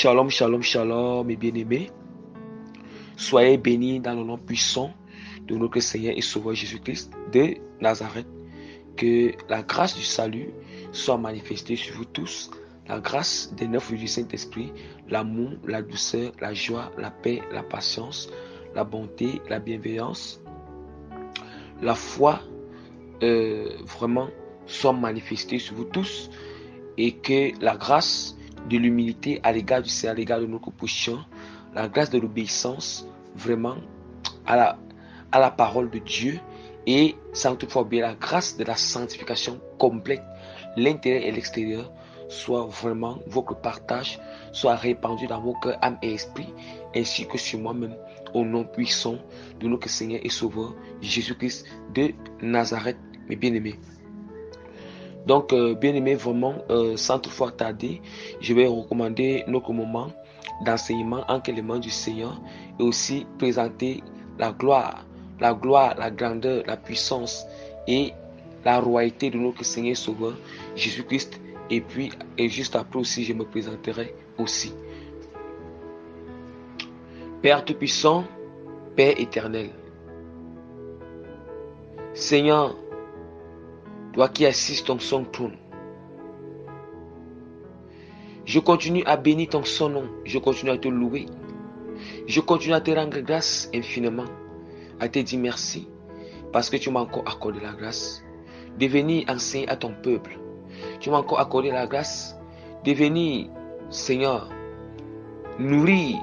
Shalom, shalom, shalom, mes bien-aimés. Soyez bénis dans le nom puissant de notre Seigneur et Sauveur Jésus-Christ de Nazareth. Que la grâce du salut soit manifestée sur vous tous. La grâce des 9 fruits du Saint-Esprit, l'amour, la douceur, la joie, la paix, la patience, la bonté, la bienveillance, la foi, vraiment soit manifestée sur vous tous. Et que la grâce de l'humilité à l'égard du Seigneur, à l'égard de notre position, la grâce de l'obéissance vraiment à la parole de Dieu, et sans toutefois oublier la grâce de la sanctification complète, l'intérieur et l'extérieur, soit vraiment votre partage, soit répandu dans vos cœurs, âme et esprit, ainsi que sur moi-même, au nom puissant de notre Seigneur et Sauveur Jésus-Christ de Nazareth, mes bien-aimés. Donc, bien aimé, vraiment, sans toutefois tarder, je vais recommander notre moment d'enseignement entre les mains du Seigneur et aussi présenter la gloire, la grandeur, la puissance et la royauté de notre Seigneur et Sauveur Jésus-Christ. Et puis, juste après aussi, je me présenterai aussi. Père Tout-Puissant, Père éternel, Seigneur, toi qui assistes ton son trône, je continue à bénir ton son nom, je continue à te louer, je continue à te rendre grâce infiniment, à te dire merci, parce que tu m'as encore accordé la grâce de venir enseigner à ton peuple. Tu m'as encore accordé la grâce de venir, Seigneur, nourrir,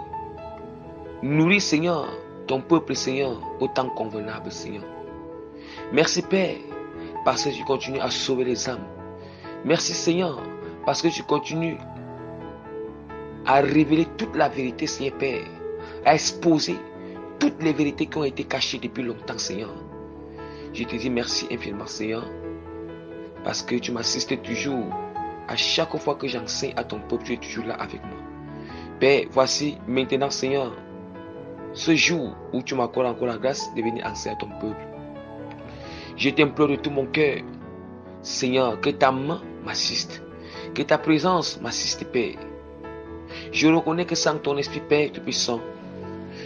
Seigneur, ton peuple, Seigneur, au temps convenable, Seigneur. Merci, Père, parce que tu continues à sauver les âmes. Merci, Seigneur, parce que tu continues à révéler toute la vérité, Seigneur Père, à exposer toutes les vérités qui ont été cachées depuis longtemps, Seigneur. Je te dis merci infiniment, Seigneur, parce que tu m'assistes toujours. À chaque fois que j'enseigne à ton peuple, tu es toujours là avec moi. Père, voici maintenant, Seigneur, ce jour où tu m'accordes encore la grâce de venir enseigner à ton peuple. Je t'implore de tout mon cœur, Seigneur, que ta main m'assiste, que ta présence m'assiste, Père. Je reconnais que sans ton esprit, Père Tout-Puissant,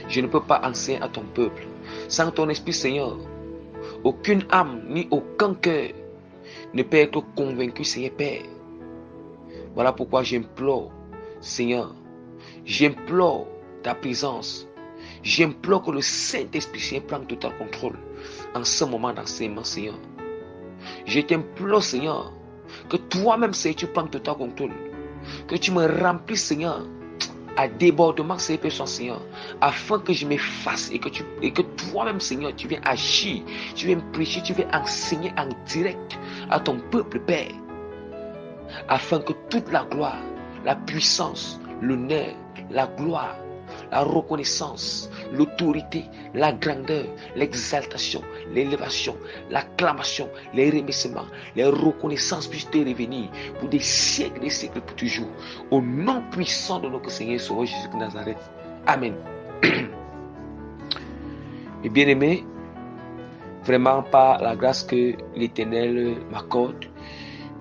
je ne peux pas enseigner à ton peuple. Sans ton esprit, Seigneur, aucune âme ni aucun cœur ne peut être convaincu, Seigneur Père. Voilà pourquoi j'implore, Seigneur, j'implore ta présence. J'implore que le Saint-Esprit, Seigneur, prenne total contrôle en ce moment d'enseignement, Seigneur. Je t'implore, Seigneur, que toi-même, Seigneur, tu prennes total contrôle. Que tu me remplisses, Seigneur, à débordement, Seigneur, afin que je m'efface et que toi-même, Seigneur, tu viens agir, tu viens prêcher, tu viens enseigner en direct à ton peuple, Père, afin que toute la gloire, la puissance, l'honneur, la gloire, la reconnaissance, l'autorité, la grandeur, l'exaltation, l'élévation, l'acclamation, les remerciements, les reconnaissances puissent te revenir pour des siècles et des siècles pour toujours. Au nom puissant de notre Seigneur et Sauveur Jésus de Nazareth. Amen. Mes bien-aimés, vraiment par la grâce que l'Éternel m'accorde,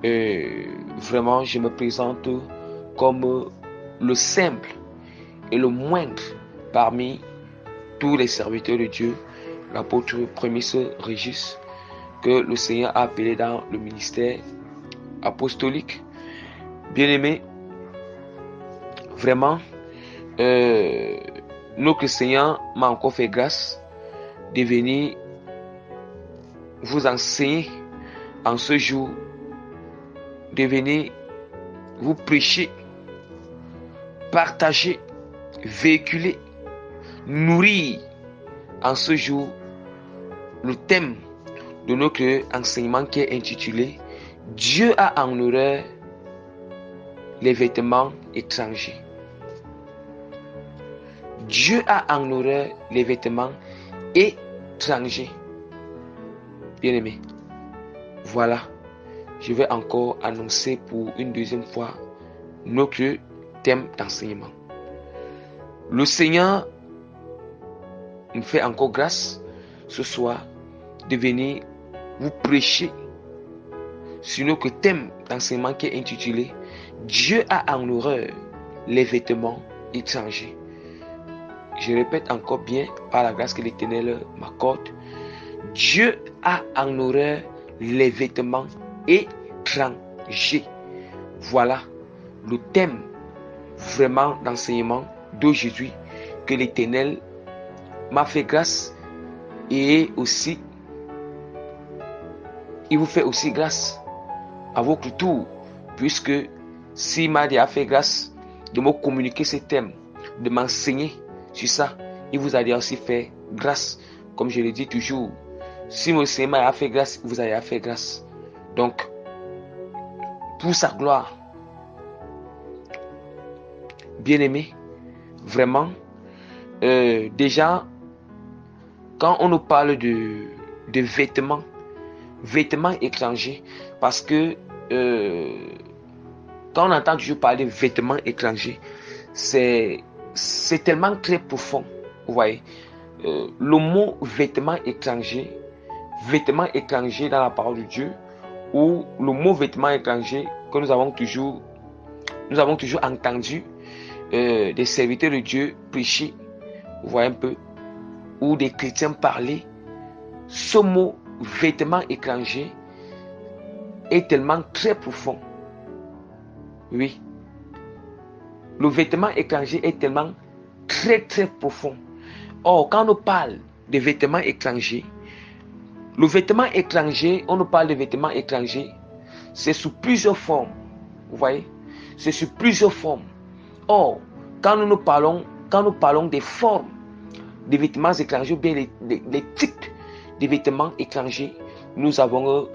vraiment je me présente comme le simple et le moindre parmi tous les serviteurs de Dieu, l'apôtre Prémice Régis, que le Seigneur a appelé dans le ministère apostolique. Bien-aimé, vraiment, notre Seigneur m'a encore fait grâce de venir vous enseigner en ce jour, de venir vous prêcher, partager, véhiculer, nourrir en ce jour le thème de notre enseignement qui est intitulé Dieu a en horreur les vêtements étrangers. Dieu a en horreur les vêtements étrangers. Bien-aimé, voilà, je vais encore annoncer pour une deuxième fois notre thème d'enseignement. Le Seigneur me fait encore grâce ce soir de venir vous prêcher sur notre thème d'enseignement qui est intitulé Dieu a en horreur les vêtements étrangers. Je répète encore bien, par la grâce que l'Éternel m'accorde, Dieu a en horreur les vêtements étrangers. Voilà le thème vraiment d'enseignement d'aujourd'hui que l'Éternel m'a fait grâce et aussi il vous fait aussi grâce à votre tour, puisque s'il m'a déjà fait grâce de me communiquer ce thème, de m'enseigner sur ça, il vous a déjà aussi fait grâce, comme je le dis toujours. Si mon Seigneur a fait grâce, vous avez fait grâce. Donc, pour sa gloire, bien-aimé, vraiment, déjà, quand on nous parle de vêtements étrangers, parce que quand on entend toujours parler de vêtements étrangers, c'est tellement très profond. Vous voyez, le mot vêtements étrangers dans la parole de Dieu, ou le mot vêtements étrangers que nous avons toujours entendu des serviteurs de Dieu prêcher, vous voyez un peu, ou des chrétiens parler, ce mot vêtements étrangers est tellement très profond. Oui. Le vêtement étranger est tellement très très profond. Or, quand on parle de vêtements étrangers, le vêtement étranger, on nous parle de vêtements étrangers, c'est sous plusieurs formes. Vous voyez? C'est sous plusieurs formes. Or, quand nous parlons des formes des vêtements étrangers, ou bien les types de vêtements étrangers, nous avons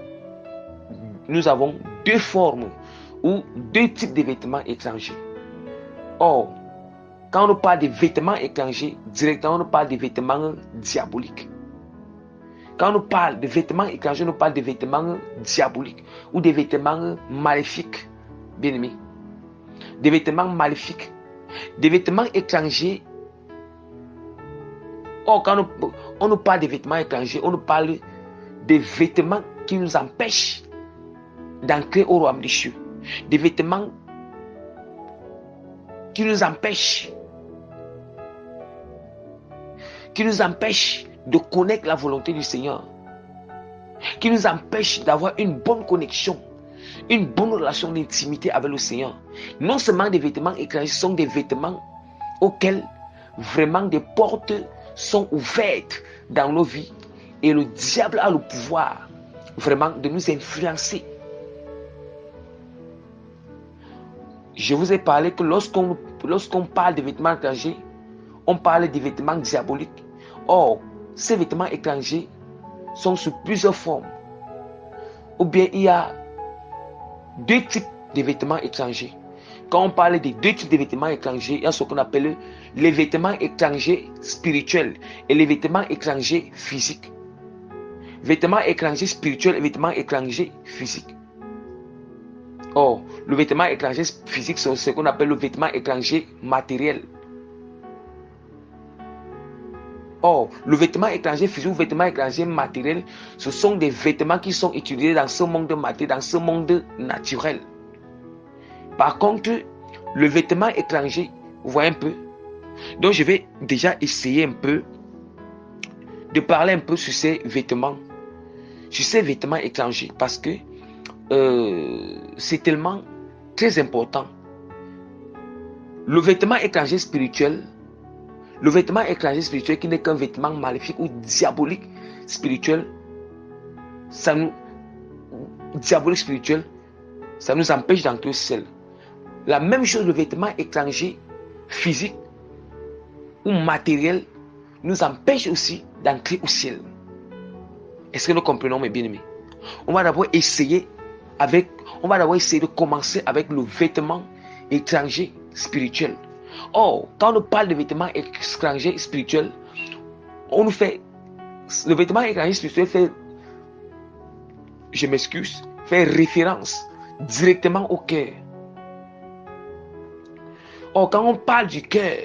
deux formes ou deux types de vêtements étrangers. Or, quand on parle de vêtements étrangers, directement on parle de vêtements diaboliques. Quand on parle de vêtements étrangers, on parle de vêtements diaboliques ou des vêtements maléfiques, bien aimés. Des vêtements maléfiques. Des vêtements étrangers. Or, quand on nous parle de vêtements étrangers, on nous parle des vêtements qui nous empêchent d'entrer au royaume des cieux. Des vêtements qui nous empêchent de connaître la volonté du Seigneur, qui nous empêchent d'avoir une bonne connexion, une bonne relation d'intimité avec le Seigneur. Non seulement des vêtements étrangers, ce sont des vêtements auxquels vraiment des portes sont ouvertes dans nos vies et le diable a le pouvoir vraiment de nous influencer. Je vous ai parlé que lorsqu'on parle de vêtements étrangers, on parle des vêtements diaboliques. Or, ces vêtements étrangers sont sous plusieurs formes. Ou bien il y a deux types de vêtements étrangers. Quand on parle des deux types de vêtements étrangers, il y a ce qu'on appelle les vêtements étrangers spirituels et les vêtements étrangers physiques. Vêtements étrangers spirituels et vêtements étrangers physiques. Or, le vêtement étranger physique, c'est ce qu'on appelle le vêtement étranger matériel. Or, le vêtement étranger physique ou vêtement étranger matériel, ce sont des vêtements qui sont utilisés dans ce monde matériel, dans ce monde naturel. Par contre, le vêtement étranger, vous voyez un peu. Donc, je vais déjà essayer un peu de parler un peu sur ces vêtements étrangers, parce que c'est tellement très important. Le vêtement étranger spirituel qui n'est qu'un vêtement maléfique ou diabolique spirituel, ça nous empêche d'entrer au ciel. La même chose, le vêtement étranger physique ou matériel nous empêche aussi d'entrer au ciel. Est-ce que nous comprenons, mes bien-aimés? On va d'abord essayer de commencer avec le vêtement étranger spirituel. Or, quand on parle de vêtements étrangers spirituels, le vêtement étranger spirituel fait référence directement au cœur. Or, quand on parle du cœur,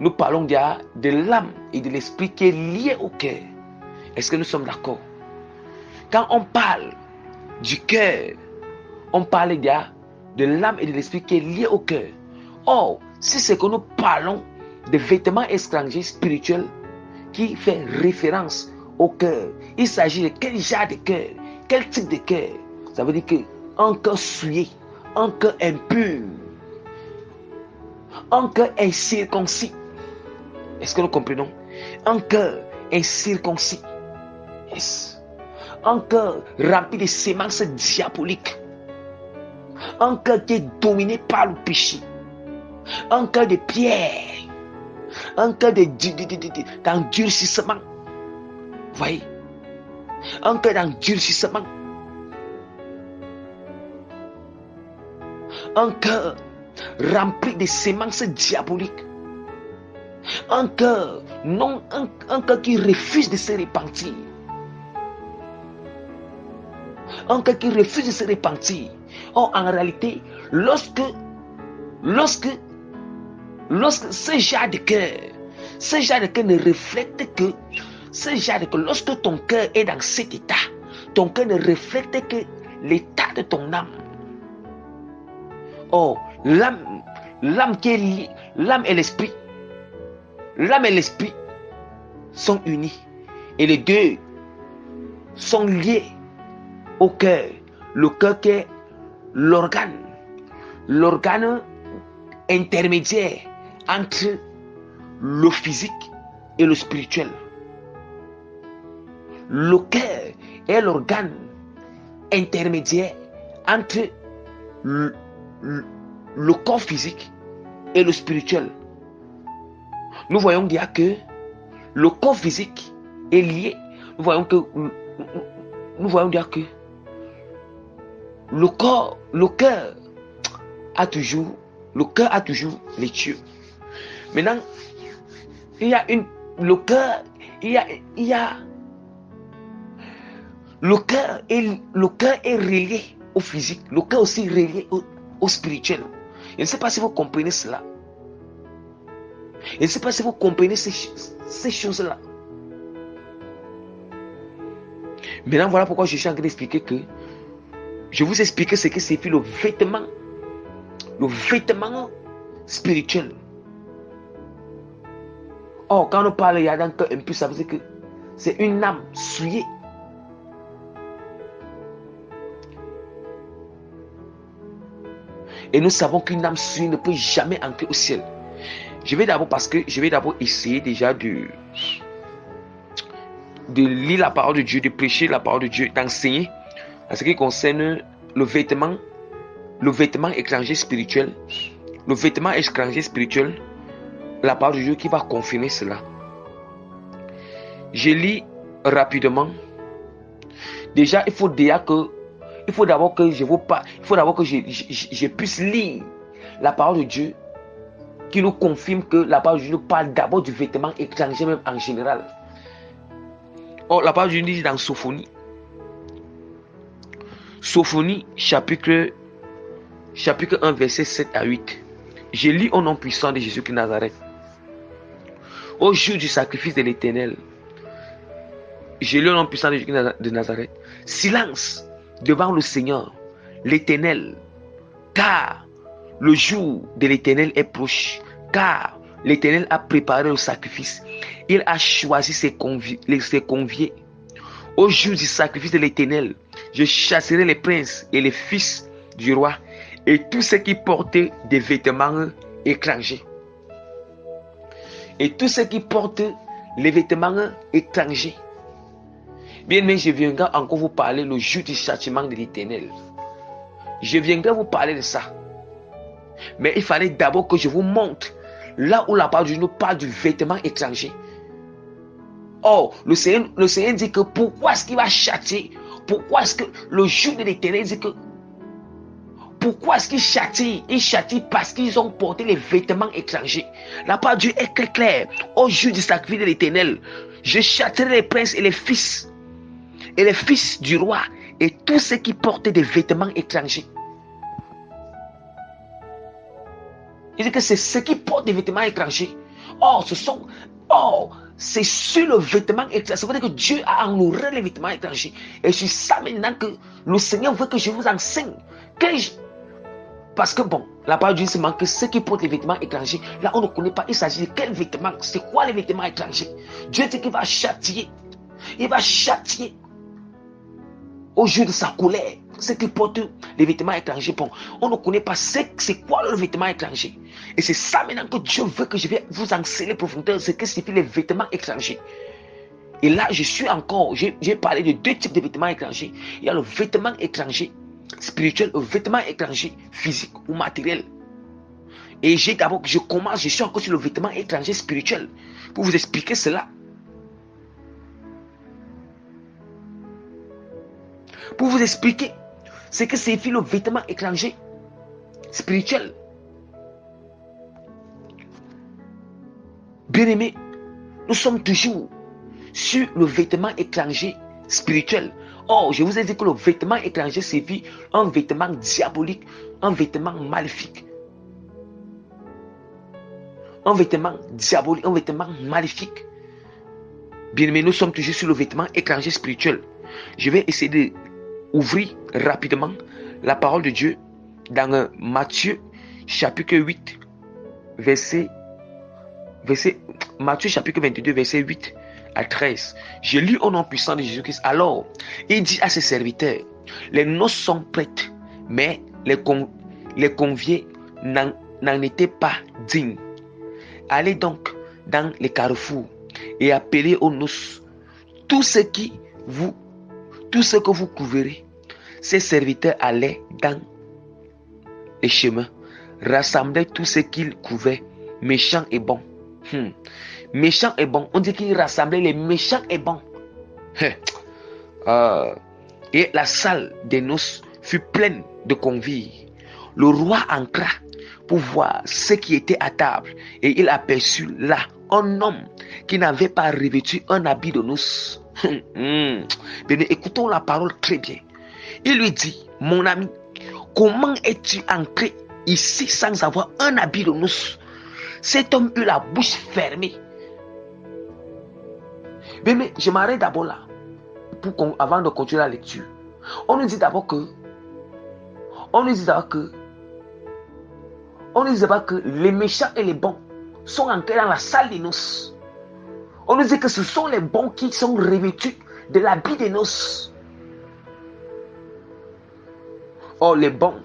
nous parlons de l'âme et de l'esprit qui est lié au cœur. Est-ce que nous sommes d'accord? Quand on parle du cœur, on parle de l'âme et de l'esprit qui est lié au cœur. Or, si c'est que nous parlons de vêtements étrangers spirituels qui fait référence au cœur, il s'agit de quel genre de cœur, quel type de cœur. Ça veut dire que un cœur souillé, un cœur impur, un cœur incirconcis. Est-ce que nous comprenons? Un cœur incirconcis. Yes. Un cœur rempli de sémences diaboliques. Un cœur qui est dominé par le péché. Un cœur de pierre. Un cœur d'endurcissement. Vous voyez? Un cœur d'endurcissement. Un cœur rempli de sémences diaboliques. Un cœur, non, un cœur qui refuse de se repentir. Un cœur qui refuse de se repentir. Or, en réalité, lorsque ce genre de cœur ne reflète que, lorsque ton cœur est dans cet état, ton cœur ne reflète que l'état de ton âme. Oh, l'âme et l'esprit sont unis. Et les deux sont liés au cœur. Le cœur qui est l'organe intermédiaire entre le physique et le spirituel. Le cœur est l'organe intermédiaire entre le corps physique et le spirituel. Nous voyons bien que le corps physique est lié. Nous voyons bien que le cœur a toujours les dieux. Maintenant, le cœur est relié au physique. Le cœur aussi relié au spirituel. Je ne sais pas si vous comprenez cela. Je ne sais pas si vous comprenez ces choses-là. Maintenant, voilà pourquoi je suis en train d'expliquer que je vous explique ce que c'est le vêtement spirituel. Or, quand on parle, il y a un cœur impur, ça veut dire que c'est une âme souillée. Et nous savons qu'une âme souillée ne peut jamais entrer au ciel. Je vais d'abord essayer déjà de lire la parole de Dieu, de prêcher la parole de Dieu, d'enseigner en ce qui concerne le vêtement étranger spirituel. Le vêtement étranger spirituel, la parole de Dieu qui va confirmer cela. Je lis rapidement. Déjà, il faut d'abord que je puisse lire la parole de Dieu qui nous confirme que la parole de Dieu nous parle d'abord du vêtement étranger même en général. Or, la parole de Dieu dit dans Sophonie, chapitre 1, verset 7 à 8. Je lis au nom puissant de Jésus de Nazareth. Au jour du sacrifice de l'Éternel, je lis au nom puissant de Jésus de Nazareth. Silence devant le Seigneur, l'Éternel, car le jour de l'Éternel est proche, car l'Éternel a préparé le sacrifice. Il a choisi ses conviés. Au jour du sacrifice de l'Éternel, je chasserai les princes et les fils du roi et tous ceux qui portaient des vêtements étrangers. Et tous ceux qui portent les vêtements étrangers. Bien, mais je viendrai encore vous parler le jour du châtiment de l'Éternel. Je viendrai vous parler de ça. Mais il fallait d'abord que je vous montre là où la parole de Dieu nous parle du vêtement étranger. Or, le Seigneur dit que pourquoi est-ce qu'il va châtier? Pourquoi est-ce que le jour de l'Éternel dit que pourquoi est-ce qu'il châtie? Il châtie parce qu'ils ont porté les vêtements étrangers. La parole de Dieu est très claire. Au jour du sacrifice de l'Éternel, je châtierai les princes et les fils du roi et tous ceux qui portaient des vêtements étrangers. Il dit que c'est ceux qui portent des vêtements étrangers. C'est sur le vêtement étranger. Ça veut dire que Dieu a honoré les vêtements étrangers. Et c'est ça maintenant que le Seigneur veut que je vous enseigne. Parce que bon, la parole de Dieu seulement que ceux qui portent les vêtements étrangers, là on ne connaît pas, il s'agit de quels vêtements, c'est quoi les vêtements étrangers. Dieu dit qu'il va châtier, il va châtier au jour de sa colère. Ceux qui portent les vêtements étrangers, bon, on ne connaît pas c'est quoi le vêtement étranger. Et c'est ça maintenant que Dieu veut que je vais vous enseigner profondément ce que signifient les vêtements étrangers. Et là, j'ai parlé de deux types de vêtements étrangers. Il y a le vêtement étranger spirituel, le vêtement étranger physique ou matériel. Et je suis encore sur le vêtement étranger spirituel pour vous expliquer cela. Pour vous expliquer ce que signifie le vêtement étranger spirituel. Bien-aimés, nous sommes toujours sur le vêtement étranger spirituel. Or, je vous ai dit que le vêtement étranger signifie un vêtement diabolique, un vêtement maléfique. Un vêtement diabolique, un vêtement maléfique. Bien-aimés, nous sommes toujours sur le vêtement étranger spirituel. Je vais essayer d'ouvrir rapidement la parole de Dieu dans Matthieu chapitre 8, Matthieu chapitre 22, verset 8 à 13. Je lis au nom puissant de Jésus-Christ. Alors, il dit à ses serviteurs, les noces sont prêtes, mais les conviés n'en étaient pas dignes. Allez donc dans les carrefours et appelez aux noces tout ce que vous trouverez. Ses serviteurs allaient dans les chemins, rassemblaient tout ce qu'ils trouvaient, méchants et bons. Méchants et bons. On dit qu'ils rassemblaient les méchants et bons. Et la salle des noces fut pleine de convives. Le roi entra pour voir ce qui était à table, et il aperçut là un homme qui n'avait pas revêtu un habit de noces. Bien, écoutons la parole très bien. Il lui dit, mon ami, comment es-tu entré ici sans avoir un habit de noces? Cet homme eut la bouche fermée. Bien, mais je m'arrête d'abord là, avant de continuer la lecture. On nous dit d'abord que les méchants et les bons sont entrés dans la salle des noces. On nous dit que ce sont les bons qui sont revêtus de l'habit des noces. Or, les bons,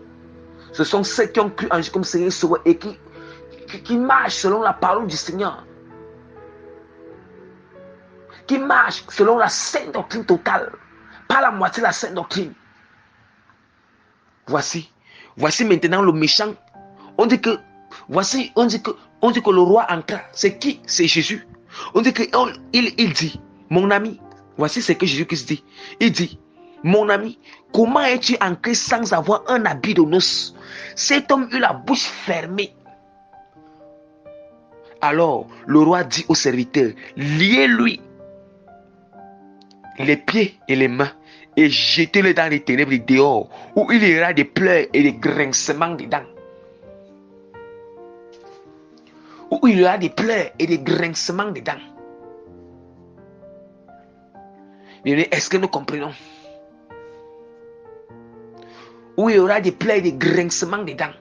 ce sont ceux qui ont cru en Jésus comme Seigneur Sauveur et qui marchent selon la parole du Seigneur. Qui marchent selon la sainte doctrine totale. Pas la moitié de la sainte doctrine. Voici maintenant le méchant. On dit que le roi entra. C'est qui? C'est Jésus. On dit qu'il dit, mon ami, voici ce que Jésus-Christ dit. Il dit, mon ami, comment es-tu entré sans avoir un habit de noces? Cet homme eut la bouche fermée. Alors le roi dit au serviteur, liez-lui les pieds et les mains et jetez-le dans les ténèbres dehors, où il y aura des pleurs et des grincements de dents. Où il y aura des pleurs et des grincements de dents. Mais est-ce que nous comprenons? Où il y aura des pleurs et des grincements de dents.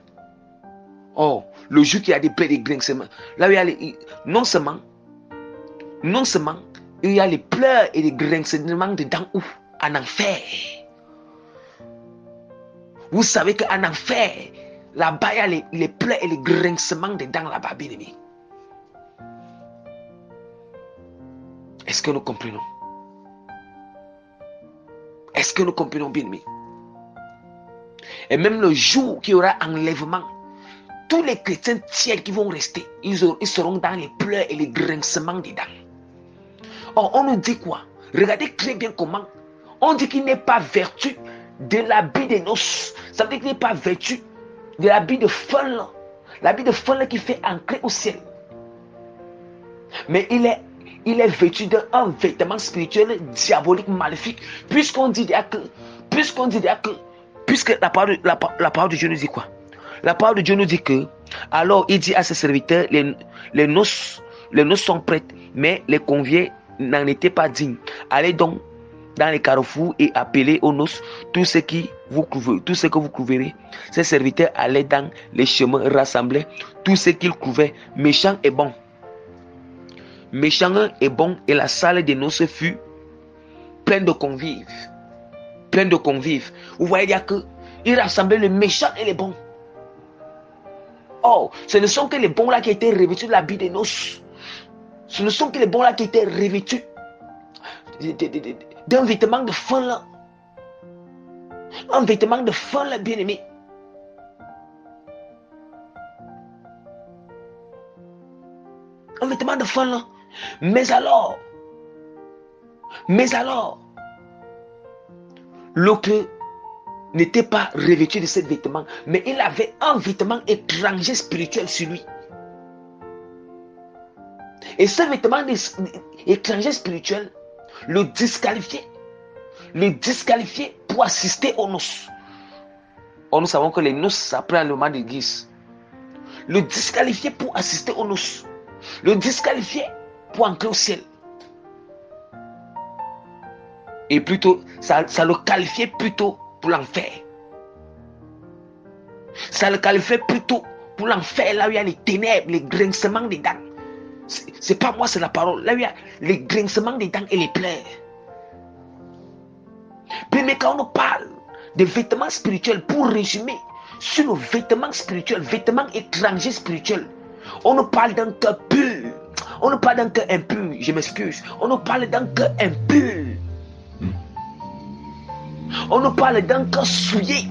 Oh, le jour qu'il y a des pleurs et des grincements, là où il y a non seulement il y a les pleurs et les grincements de dents où? En enfer. Vous savez qu'en enfer, là-bas, il y a les pleurs et les grincements de dents là-bas, bien aimé. Est-ce que nous comprenons? Est-ce que nous comprenons, bien aimé? Et même le jour qu'il y aura enlèvement, tous les chrétiens tiers qui vont rester, ils seront dans les pleurs et les grincements des dents. Or, on nous dit quoi? Regardez très bien comment. On dit qu'il n'est pas vertu de l'habit des noces. Ça veut dire qu'il n'est pas vertu de l'habit de fun. L'habit de fun qui fait entrer au ciel. Mais il est vêtu d'un vêtement spirituel diabolique, maléfique. Puisqu'on dit déjà que puisque la parole de Dieu nous dit quoi? La parole de Dieu nous dit que, alors il dit à ses serviteurs, les noces sont prêtes, mais les conviés n'en étaient pas dignes. Allez donc dans les carrefours et appelez aux noces tous ceux que vous trouverez. Ses serviteurs allaient dans les chemins, rassemblaient tout ce qu'ils trouvaient, méchants et bons. Méchants et bons, et la salle des noces fut pleine de convives. Pleine de convives. Vous voyez dire que ils rassemblaient les méchants et les bons. Oh, ce ne sont que les bons là qui étaient revêtus de l'habit des noces. Ce ne sont que les bons là qui étaient revêtus d'un vêtement de fin là. Un vêtement de fin là, bien aimé. Un vêtement de fin là. Mais alors, l'autre n'était pas revêtu de ce vêtement, mais il avait un vêtement étranger spirituel sur lui. Et ce vêtement étranger spirituel le disqualifiait pour assister aux noces. Or, nous savons que les noces, ça prend le moment d'église. Le disqualifiait pour assister aux noces. Le disqualifiait pour entrer au ciel. Et plutôt, ça le qualifiait plutôt pour l'enfer. Ça le qualifiait plutôt pour l'enfer, là où il y a les ténèbres, les grincements des dents. C'est pas moi, c'est la parole. Là où il y a les grincements des dents et les pleurs. Puis, mais quand on parle de vêtements spirituels, pour résumer, sur nos vêtements spirituels, vêtements étrangers spirituels, on nous parle d'un cœur pur. On nous parle d'un cœur impur, je m'excuse. On nous parle d'un cœur impur. On nous parle d'un cœur souillé,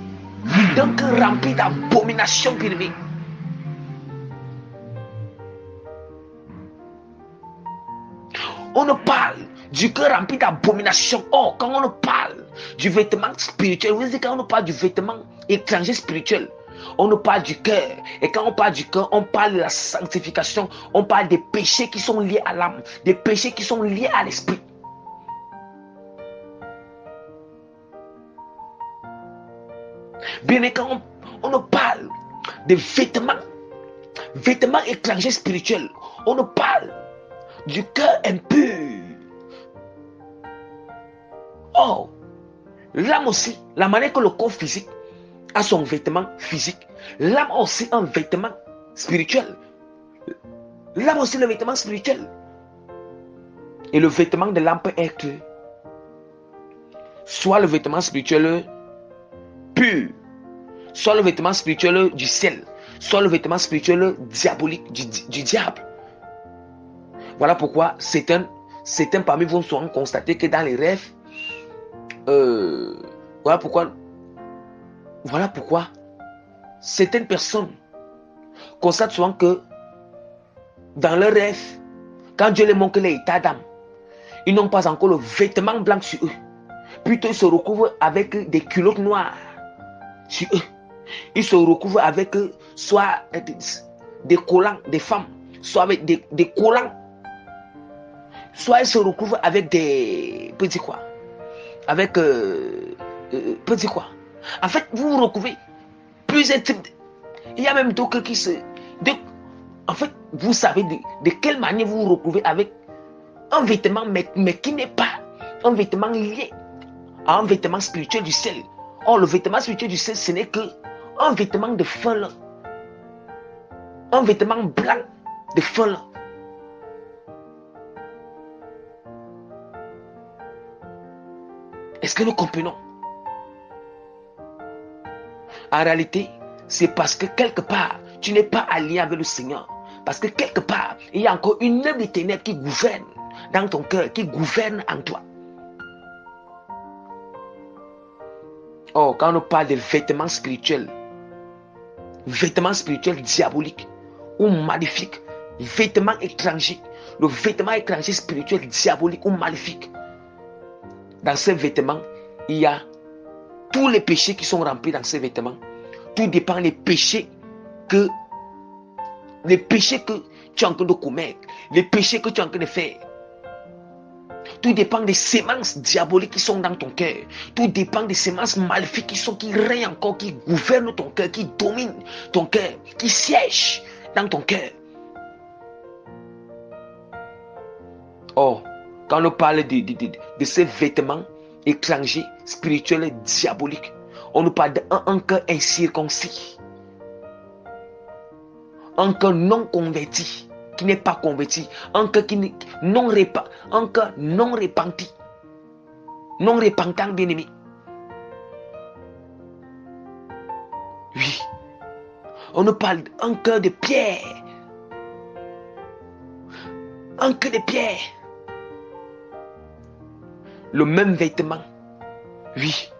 d'un cœur rempli d'abominations, bien-aimés. On nous parle du cœur rempli d'abominations. Or, quand on nous parle du vêtement spirituel, vous savez, quand on nous parle du vêtement étranger spirituel, on nous parle du cœur. Et quand on parle du cœur, on parle de la sanctification. On parle des péchés qui sont liés à l'âme, des péchés qui sont liés à l'esprit. Bien, et quand on nous parle de vêtements étrangers spirituels, on nous parle du cœur impur. Oh, l'âme aussi, la manière que le corps physique a son vêtement physique, l'âme a aussi un vêtement spirituel. L'âme aussi le vêtement spirituel. Et le vêtement de l'âme peut être soit le vêtement spirituel pur, soit le vêtement spirituel du ciel, soit le vêtement spirituel diabolique du diable. Voilà pourquoi certains parmi vous seront constatés que dans les rêves, voilà pourquoi certaines personnes constatent souvent que dans leurs rêves, quand Dieu les montre les états d'âme, ils n'ont pas encore le vêtement blanc sur eux. Plutôt, ils se recouvrent avec des culottes noires sur eux. Ils se recouvrent avec soit des collants des femmes, soit avec des collants. Soit ils se recouvrent avec des petits quoi. Avec petits quoi. En fait, vous vous recouvrez plusieurs types. Il y a même d'autres qui se... En fait, vous savez de quelle manière vous vous recouvrez avec un vêtement, mais qui n'est pas un vêtement lié à un vêtement spirituel du ciel. Or, le vêtement spirituel du ciel, ce n'est que un vêtement de fin là. Un vêtement blanc de fin là. Est-ce que nous comprenons? En réalité, c'est parce que quelque part, tu n'es pas allié avec le Seigneur. Parce que quelque part, il y a encore une œuvre des ténèbres qui gouverne dans ton cœur, qui gouverne en toi. Oh, quand on parle de vêtements spirituels diaboliques ou maléfiques, vêtements étrangers, le vêtement étranger spirituel diabolique ou maléfique, dans ces vêtements, il y a tous les péchés qui sont remplis dans ces vêtements. Tout dépend des péchés que tu es en train de commettre, les péchés que tu es en train de faire. Tout dépend des sémences diaboliques qui sont dans ton cœur. Tout dépend des sémences maléfiques qui règnent encore, qui gouvernent ton cœur, qui dominent ton cœur, qui siègent dans ton cœur. Oh, quand on parle de ces vêtements étranger, spirituel et diabolique. On nous parle d'un cœur incirconcis. Un cœur non converti, qui n'est pas converti. Un cœur non repenti. Non repentant, bien-aimé. Oui. On nous parle d'un cœur de pierre. Un cœur de pierre. Le même vêtement. Oui.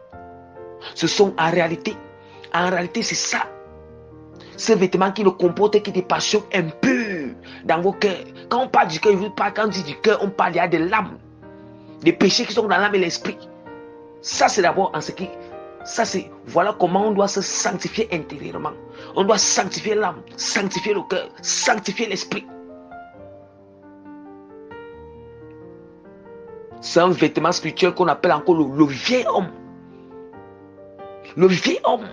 Ce sont en réalité c'est ça. Ce vêtement qui ne comporte que des passions impures dans vos cœurs. Quand on parle du cœur, quand on dit du cœur, on parle il y a de l'âme. Des péchés qui sont dans l'âme et l'esprit. Ça c'est d'abord en ce qui... Ça c'est... Voilà comment on doit se sanctifier intérieurement. On doit sanctifier l'âme, sanctifier le cœur, sanctifier l'esprit. C'est un vêtement spirituel qu'on appelle encore le vieil homme. Le vieil homme.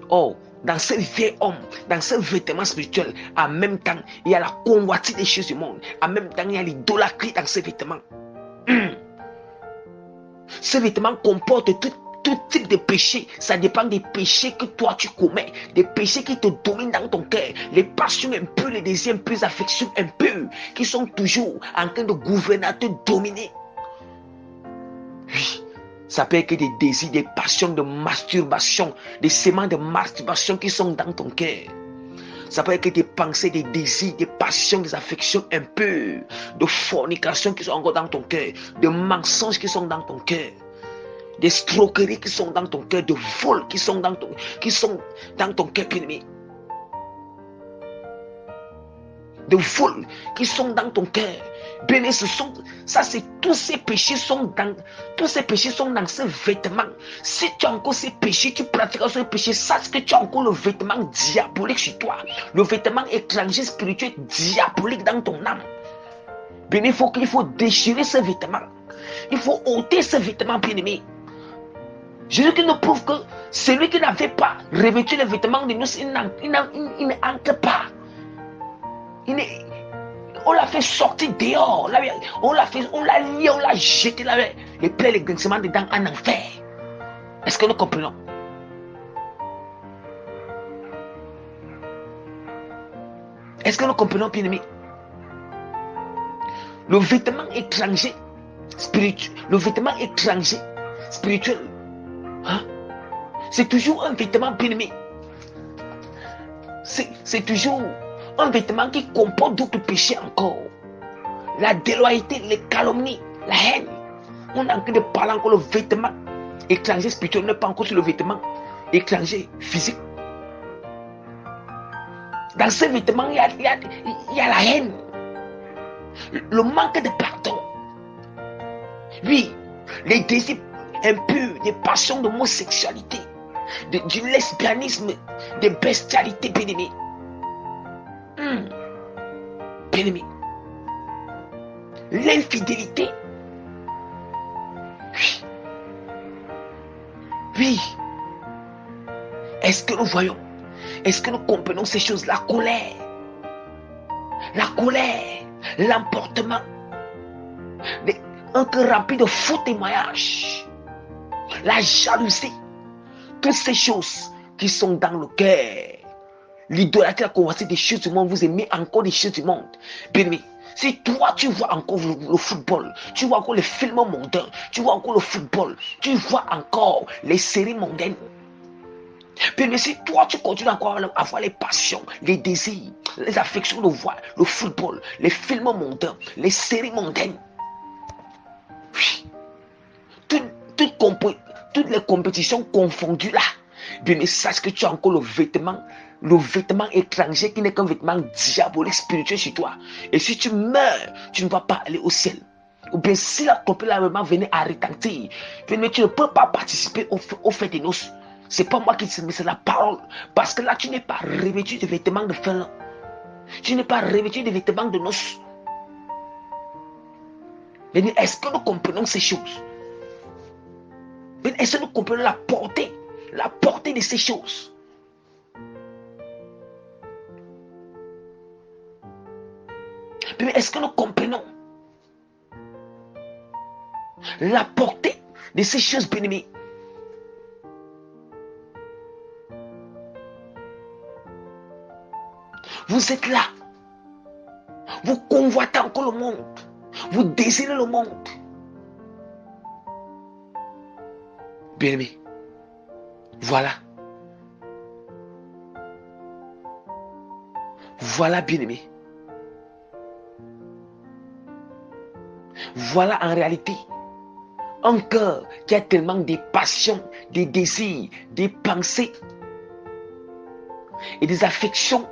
Oh, dans ce vieil homme, dans ce vêtement spirituel, en même temps, il y a la convoitise des choses du monde. En même temps, il y a l'idolâtrie dans ce vêtement. Ce vêtement comporte tout type de péché. Ça dépend des péchés que toi tu commets, des péchés qui te dominent dans ton cœur, les passions impures, les désirs impurs, les affections impures, qui sont toujours en train de gouverner, de te dominer. Oui, ça peut être que des désirs, des passions de masturbation, des séments de masturbation qui sont dans ton cœur. Ça peut être que des pensées, des désirs, des passions, des affections impures, de fornication qui sont encore dans ton cœur, de mensonges qui sont dans ton cœur, des escroqueries qui sont dans ton cœur, de vols qui sont dans ton cœur, bien-aimé. De vols qui sont dans ton cœur. Béni, tous ces péchés sont dans ce vêtement. Si tu as encore ces péchés, tu pratiques ce péché, sache que tu as encore le vêtement diabolique sur toi. Le vêtement étranger spirituel diabolique dans ton âme. Béni, il faut déchirer ce vêtement. Il faut ôter ce vêtement, bien-aimé. Jésus qui nous prouve que celui qui n'avait pas revêtu le vêtement de nous, il n'entre pas. On l'a fait sortir dehors. On l'a lié, on l'a jeté là, les plaies, les grincements dedans en enfer. Est-ce que nous comprenons? Est-ce que nous comprenons, bien-aimés? Le vêtement étranger spirituel, hein? C'est toujours un vêtement, bien-aimé. C'est toujours un vêtement qui comporte d'autres péchés encore. La déloyauté, les calomnies, la haine. On est en train de parler encore le vêtement étranger spirituel, on n'est pas encore sur le vêtement étranger physique. Dans ce vêtement, il y a la haine, le manque de pardon. Oui, les désirs impurs, des passions d'homosexualité, du lesbianisme, de bestialité, bien-aimé. Bien-aimé. L'infidélité. Oui. Est-ce que nous voyons? Est-ce que nous comprenons ces choses? La colère, l'emportement, un cœur rempli de faux témoignages, la jalousie, toutes ces choses qui sont dans le cœur. L'idolâtrie, la convoitise des choses du monde, vous aimez encore des choses du monde. Bien-aimé, si toi tu vois encore le football, tu vois encore les films mondains, tu vois encore le football, tu vois encore les séries mondaines. Bien-aimé, si toi tu continues encore à avoir les passions, les désirs, les affections de voir le football, les films mondains, les séries mondaines, oui, toutes les compétitions confondues là, bien-aimé, sache que tu as encore le vêtement étranger qui n'est qu'un vêtement diabolique spirituel chez toi. Et si tu meurs, tu ne vas pas aller au ciel. Ou bien si la tempête venait à retentir, mais tu ne peux pas participer au fait des noces. C'est pas moi qui dis, mais c'est la parole. Parce que là, tu n'es pas revêtu de vêtements de fin. Tu n'es pas revêtu de vêtements de noces. Mais est-ce que nous comprenons ces choses? Mais est-ce que nous comprenons la portée de ces choses? Mais est-ce que nous comprenons la portée de ces choses, bien-aimés. Vous êtes là. Vous convoitez encore le monde. Vous désirez le monde. Bien-aimés, voilà. Voilà, bien-aimés. Voilà en réalité un cœur qui a tellement de passions, des désirs, des pensées et des affections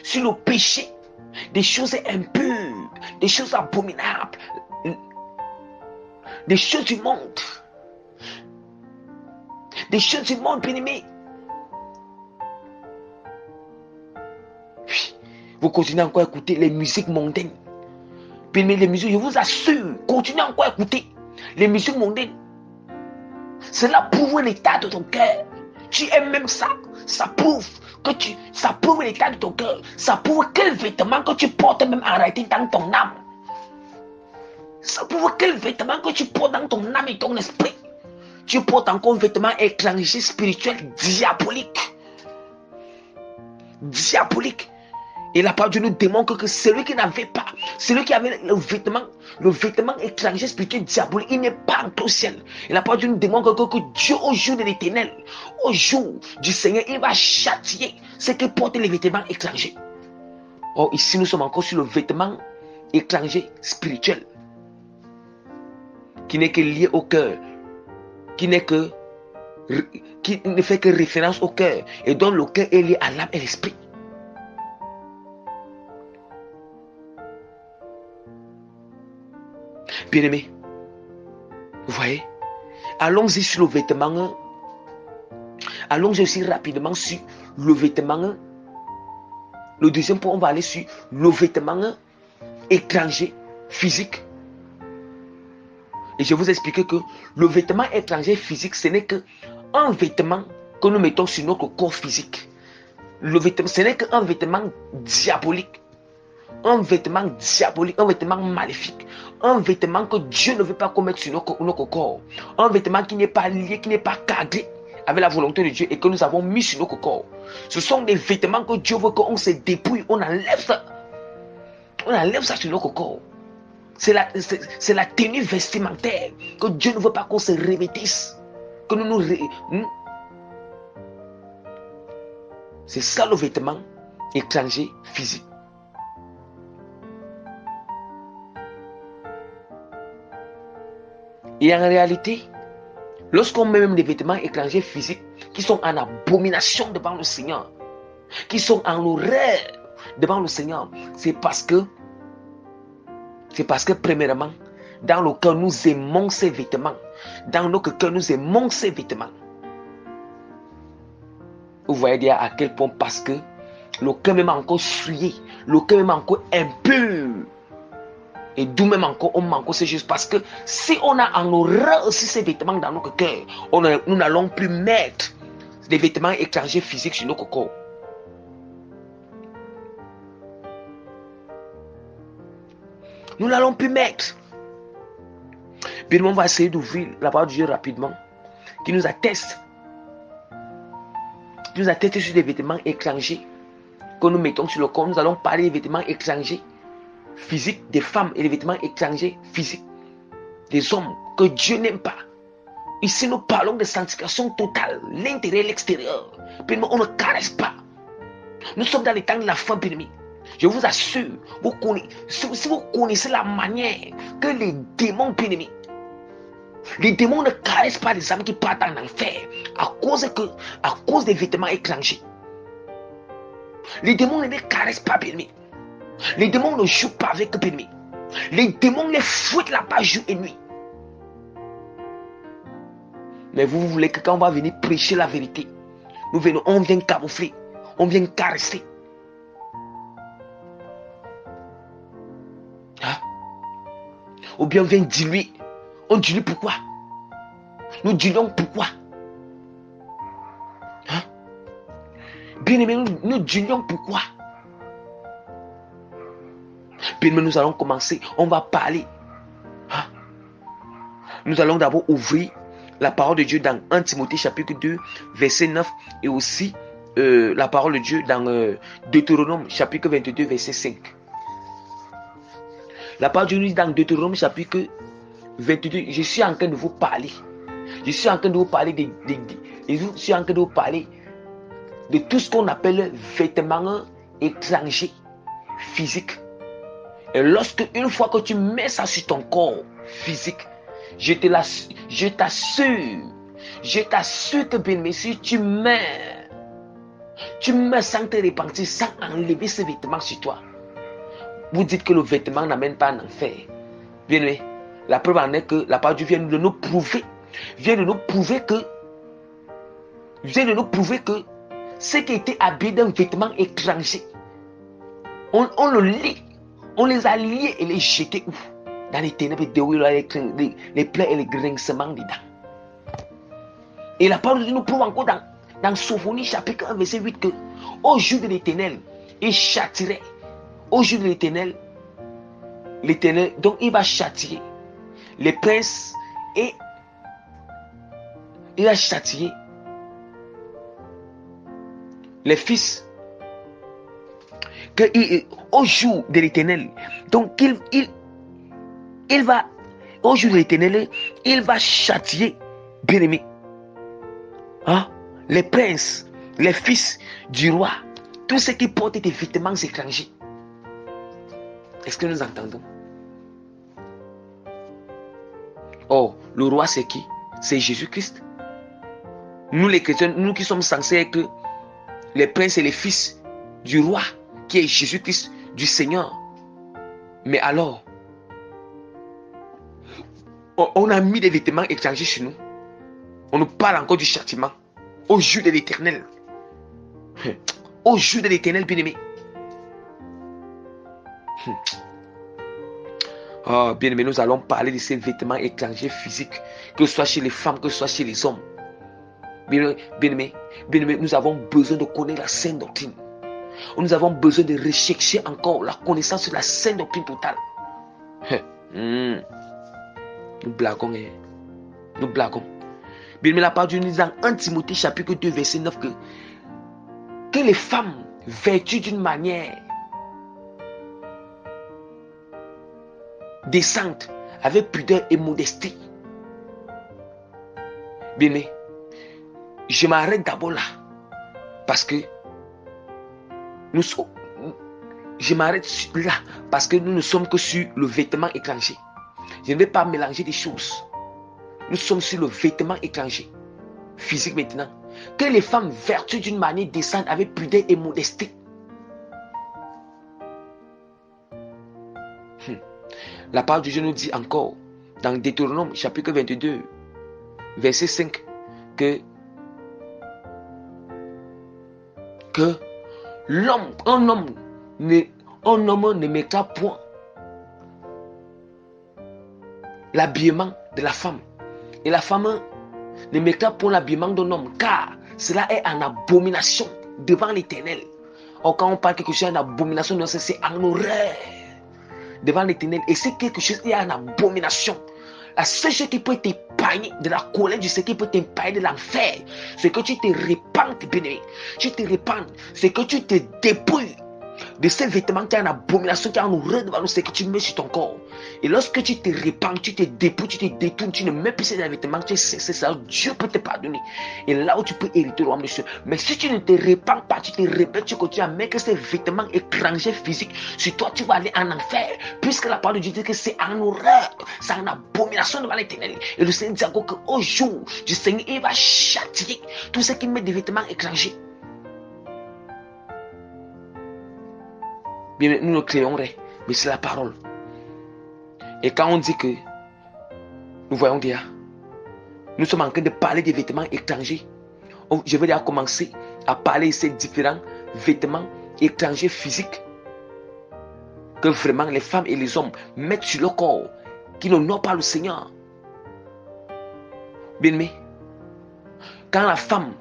sur le péché, des choses impures, des choses abominables, des choses du monde. Des choses du monde, bien-aimés. Vous continuez encore à écouter les musiques mondaines. Bien-aimés, les musiques, je vous assure, continuez encore à écouter les musiques mondaines. Cela prouve l'état de ton cœur. Tu aimes même ça. Ça prouve l'état de ton cœur. Ça prouve quel vêtement que tu portes même en réalité dans ton âme. Ça prouve quel vêtement que tu portes dans ton âme et ton esprit. Tu portes encore un vêtement étranger, spirituel, diabolique. Diabolique. Et la parole de Dieu nous démontre que celui qui n'avait pas, celui qui avait le vêtement étranger, spirituel, diabolique, il n'est pas entré au ciel. Et la parole de Dieu nous démontre que Dieu, au jour de l'éternel, au jour du Seigneur, il va châtier ceux qui portent les vêtements étrangers. Or, ici, nous sommes encore sur le vêtement étranger, spirituel, qui n'est que lié au cœur, qui ne fait que référence au cœur, et dont le cœur est lié à l'âme et l'esprit. Bien-aimés, vous voyez, allons-y sur le vêtement. Allons-y aussi rapidement sur le vêtement. Le deuxième point, on va aller sur le vêtement étranger, physique. Et je vais vous expliquer que le vêtement étranger physique, ce n'est qu'un vêtement que nous mettons sur notre corps physique. Le vêtement, ce n'est qu'un vêtement diabolique. Un vêtement diabolique, un vêtement maléfique. Un vêtement que Dieu ne veut pas qu'on mette sur notre corps. Un vêtement qui n'est pas lié, qui n'est pas cadré avec la volonté de Dieu et que nous avons mis sur notre corps. Ce sont des vêtements que Dieu veut qu'on se dépouille, on enlève ça. On enlève ça sur notre corps. C'est la tenue vestimentaire que Dieu ne veut pas qu'on se revêtisse. Que C'est ça le vêtement étranger physique. Et en réalité, lorsqu'on met même des vêtements étrangers physiques qui sont en abomination devant le Seigneur, qui sont en horreur devant le Seigneur, c'est parce que premièrement, dans le cœur, nous aimons ces vêtements. Dans notre cœur, nous aimons ces vêtements. Vous voyez déjà à quel point, parce que le cœur même encore souillé, le cœur même encore impur. Et d'où même encore, on manque ces choses. Parce que si on a en horreur aussi ces vêtements dans notre cœur, nous n'allons plus mettre des vêtements étrangers physiques sur notre corps. Nous n'allons plus mettre. Bien, on va essayer d'ouvrir la parole de Dieu rapidement, qui nous atteste. Qui nous atteste sur des vêtements étrangers que nous mettons sur le corps. Nous allons parler des vêtements étrangers physiques des femmes et des vêtements étrangers physiques des hommes que Dieu n'aime pas. Ici, nous parlons de sanctification totale, l'intérieur et l'extérieur. Puis on ne caresse pas. Nous sommes dans les temps de la fin, bien-aimés. Je vous assure, si vous connaissez la manière que les démons, bien-aimés, les démons ne caressent pas les âmes qui partent en enfer à cause des vêtements étrangers. Les démons ne les caressent pas, bien-aimés. Les démons ne jouent pas avec eux, bien-aimés. Les démons les fouettent là-bas jour et nuit. Mais vous voulez que quand on va venir prêcher la vérité, on vient camoufler, on vient caresser. Hein? Ou bien on vient diluer. On dilue pourquoi? Nous diluons pourquoi? Hein? Bien aimé, nous diluons pourquoi? Bien aimé, nous allons commencer. On va parler. Hein? Nous allons d'abord ouvrir la parole de Dieu dans 1 Timothée chapitre 2, verset 9 et aussi la parole de Dieu dans Deutéronome chapitre 22, verset 5. La parole de Dieu nous dit dans Deutéronome chapitre 22, je suis en train de vous parler. Je suis en train de vous parler je suis en train de vous parler de tout ce qu'on appelle vêtements étrangers, physiques. Et lorsque, une fois que tu mets ça sur ton corps physique, je t'assure que bien, mais si tu mets sans te repentir, sans enlever ce vêtement sur toi, vous dites que le vêtement n'amène pas en enfer. Bien aimé, la preuve en est que la parole de Dieu vient de nous prouver que ce qui était habillé d'un vêtement étranger, on le lit, on les a liés et les jetés où? Dans les ténèbres de où il y a les plaies et les grincements dedans. Et la parole de Dieu nous prouve encore dans Sophonie chapitre 1 verset 8 que au jour de l'Éternel, il châtirait. Au jour de l'Éternel, donc il va châtier les princes et il va châtier les fils. Au jour de l'Éternel, donc il va, au jour de l'Éternel, il va châtier, bien aimé, les princes, les fils du roi, tous ceux qui portent des vêtements étrangers. Est-ce que nous entendons? Oh, le roi c'est qui? C'est Jésus-Christ. Nous les chrétiens, nous qui sommes censés être les princes et les fils du roi, qui est Jésus-Christ, du Seigneur. Mais alors, on a mis des vêtements étrangers sur nous. On nous parle encore du châtiment. Au jour de l'Éternel. Au jour de l'Éternel, bien-aimé. Oh, bien-aimé, nous allons parler de ces vêtements étrangers physiques, que ce soit chez les femmes, que ce soit chez les hommes. Bien-aimé, nous avons besoin de connaître la sainte doctrine. Nous avons besoin de rechercher encore la connaissance de la sainte doctrine totale. Nous blaguons. Nous blaguons. Bien-aimé, la parole de Dieu nous dit dans 1 Timothée chapitre 2 verset 9 que les femmes vêtues d'une manière décente, avec pudeur et modestie. Bien-aimé, je m'arrête d'abord là parce que nous ne sommes que sur le vêtement étranger. Je ne vais pas mélanger des choses. Nous sommes sur le vêtement étranger physique maintenant. Que les femmes vertues d'une manière décente, avec pudeur et modestie. La parole de Dieu nous dit encore dans Deutéronome chapitre 22 verset 5 que un homme ne mettra point l'habillement de la femme et la femme ne mettra point l'habillement d'un homme, car cela est en abomination devant l'Éternel. Or, quand on parle quelque chose en abomination, c'est en horreur devant l'Éternel. Et c'est quelque chose qui est en abomination. La seule chose qui peut t'épargner de la colère du Seigneur, qui peut t'épargner de l'enfer, c'est que tu te répandes, bien-aimé. Tu te répandes, c'est que tu te dépouilles de ces vêtements qui sont en abomination, qui sont en horreur devant nous, c'est que tu mets sur ton corps. Et lorsque tu te répands, tu te dépouilles, tu te détournes, tu ne mets plus ces vêtements, c'est ça, Dieu peut te pardonner. Et là où tu peux hériter le royaume des cieux. Mais si tu ne te répands pas, tu te rébelles, tu continues à mettre ces vêtements étrangers physiques sur toi, tu vas aller en enfer. Puisque la parole de Dieu dit que c'est en horreur, c'est en abomination devant l'Éternel. Et le Seigneur dit encore qu'au jour du Seigneur, il va châtier tous ceux qui mettent des vêtements étrangers. Bien, nous ne créons rien, mais c'est la parole. Et quand on dit que nous voyons déjà, nous sommes en train de parler des vêtements étrangers. Je vais déjà commencer à parler de ces différents vêtements étrangers physiques que vraiment les femmes et les hommes mettent sur leur corps, qui n'honorent pas le Seigneur. Bien aimé, quand la femme,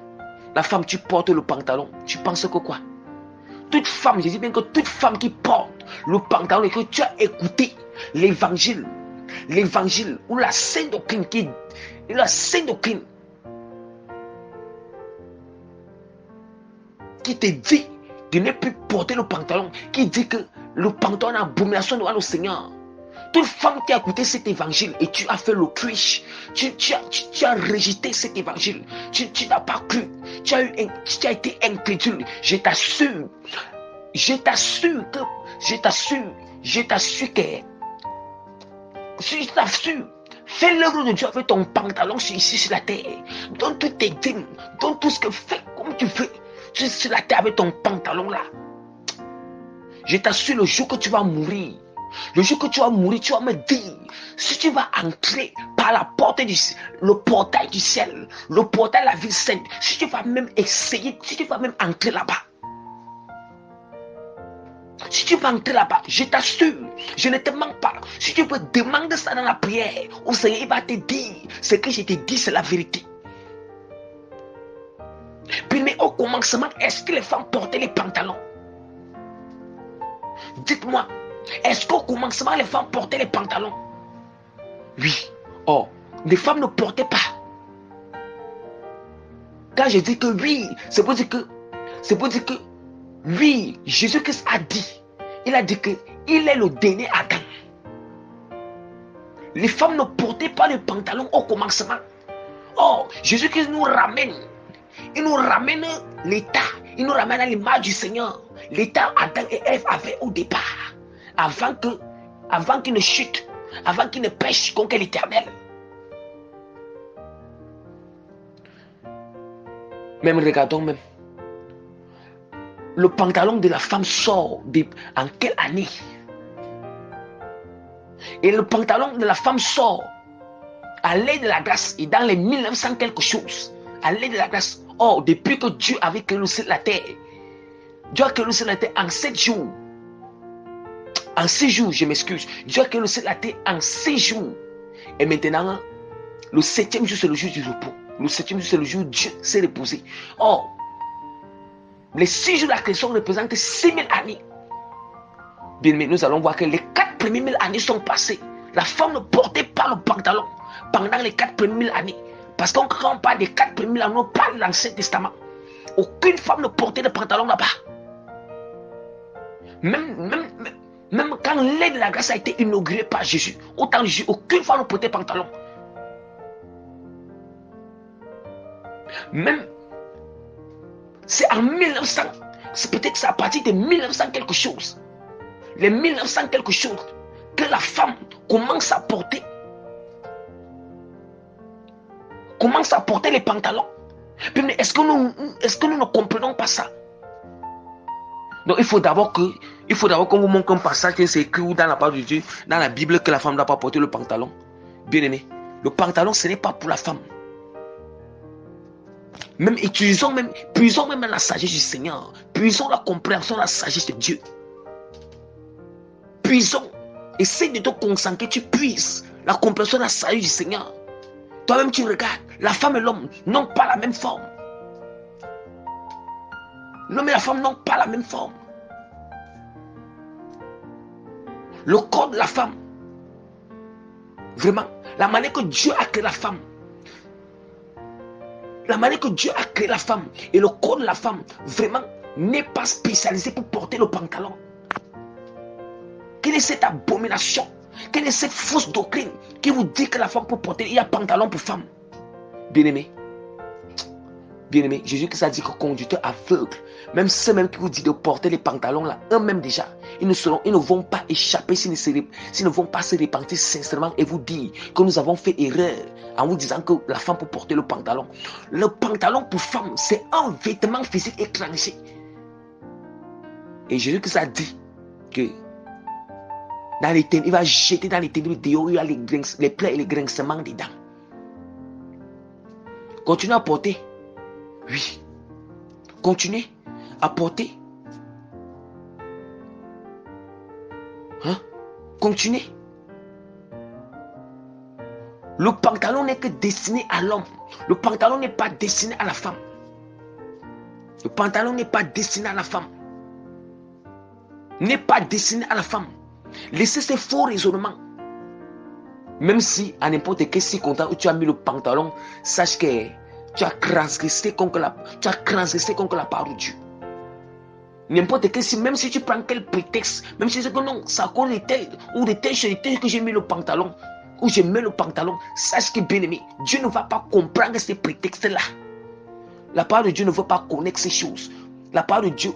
tu portes le pantalon, tu penses que quoi? Toute femme, je dis bien que toute femme qui porte le pantalon et que tu as écouté l'évangile, l'évangile ou la sainte doctrine qui te dit de ne plus porter le pantalon, qui dit que le pantalon est abomination devant le Seigneur. Toute femme qui a écouté cet évangile et tu as fait l'autruche, tu as rejeté cet évangile, tu n'as pas cru, tu as été incrédule. Je t'assure fais l'œuvre de Dieu avec ton pantalon ici sur la terre. Donne tout tes dîmes, donne tout ce que fais comme tu veux. Tu es sur la terre avec ton pantalon là. Je t'assure, le jour que tu vas mourir, tu vas me dire, si tu vas entrer par la porte le portail du ciel, le portail de la vie sainte, si tu vas même essayer, si tu vas même entrer là-bas, je t'assure, je ne te manque pas. Si tu veux demander ça dans la prière, au Seigneur, il va te dire, ce que je te dis, c'est la vérité. Puis, mais au commencement, est-ce que les femmes portaient les pantalons? Dites-moi, est-ce qu'au commencement, les femmes portaient les pantalons? Oui. Oh, les femmes ne portaient pas. Quand je dis que oui, c'est pour dire que oui, Jésus-Christ a dit, il a dit que il est le dernier Adam. Les femmes ne portaient pas le pantalon au commencement. Oh, Jésus-Christ nous ramène. Il nous ramène l'état. Il nous ramène à l'image du Seigneur. L'état Adam et Ève avaient au départ. Avant qu'ils ne chutent. Avant qu'ils ne pêchent contre l'Éternel. Même regardons même. Le pantalon de la femme sort en quelle année? Et le pantalon de la femme sort à l'aide de la grâce et dans les 1900 quelque chose. À l'aide de la grâce. Oh, depuis que Dieu avait créé le ciel et la terre. Dieu a créé le ciel et la terre en 7 jours. En 6 jours, je m'excuse. Dieu a créé le ciel et la terre en 6 jours. Et maintenant, le 7e jour, c'est le jour du repos. Le 7e jour, c'est le jour où Dieu s'est reposé. Oh, les 6 jours de la création représentent 6000 années. Bien, mais nous allons voir que les 4 premières 1000 années sont passées. La femme ne portait pas le pantalon pendant les 4 premières années. Parce que quand on parle des 4 premières années, on parle de l'Ancien Testament. Aucune femme ne portait de pantalon là-bas. Même quand l'aide de la grâce a été inaugurée par Jésus, autant de Jésus, aucune femme ne portait pantalon. Même, c'est en 1900, c'est peut-être à partir de 1900 quelque chose, les 1900 quelque chose, que la femme commence à porter les pantalons. Mais est-ce que nous ne comprenons pas ça? Donc il faut d'abord qu'on vous montre un passage qui est écrit dans la parole de Dieu, dans la Bible, que la femme ne doit pas porter le pantalon. Bien aimé, le pantalon ce n'est pas pour la femme. Même puisons même la sagesse du Seigneur, puisons la compréhension, la sagesse de Dieu. Puisons, essaye de te concentrer, tu puisses la compréhension, la sagesse du Seigneur. Toi-même tu regardes, la femme et l'homme n'ont pas la même forme. L'homme et la femme n'ont pas la même forme. Le corps de la femme, vraiment, la manière que Dieu a créé la femme, et le corps de la femme, vraiment, n'est pas spécialisé pour porter le pantalon. Quelle est cette abomination? Quelle est cette fausse doctrine qui vous dit que la femme peut porter, il y a pantalon pour femme? Bien-aimé, Jésus-Christ a dit que conducteur aveugle, même ceux qui vous disent de porter les pantalons là, eux-mêmes déjà, ils ne vont pas échapper s'ils ne vont pas se repentir sincèrement et vous dire que nous avons fait erreur en vous disant que la femme peut porter le pantalon. Le pantalon pour femme, c'est un vêtement physique étranger. Et Jésus-Christ a dit que dans les ténèbres, il va jeter dans les ténèbres dehors, il y a les plaies et les grincements dedans. Continuez à porter. Oui. Continuez à porter. Continuez. Le pantalon n'est que destiné à l'homme. Le pantalon n'est pas destiné à la femme. Le pantalon n'est pas destiné à la femme. N'est pas destiné à la femme. Laissez ces faux raisonnements. Même si à n'importe quel circonstance où tu as mis le pantalon, sache que tu as transgressé contre la parole de Dieu. N'importe quel si, même si tu prends quel prétexte, même si c'est que non, c'est à cause de tel ou de telle chose que j'ai mis le pantalon, ou je mets le pantalon, sache que bien aimé, Dieu ne va pas comprendre ces prétextes-là. La parole de Dieu ne veut pas connaître ces choses. La parole de Dieu,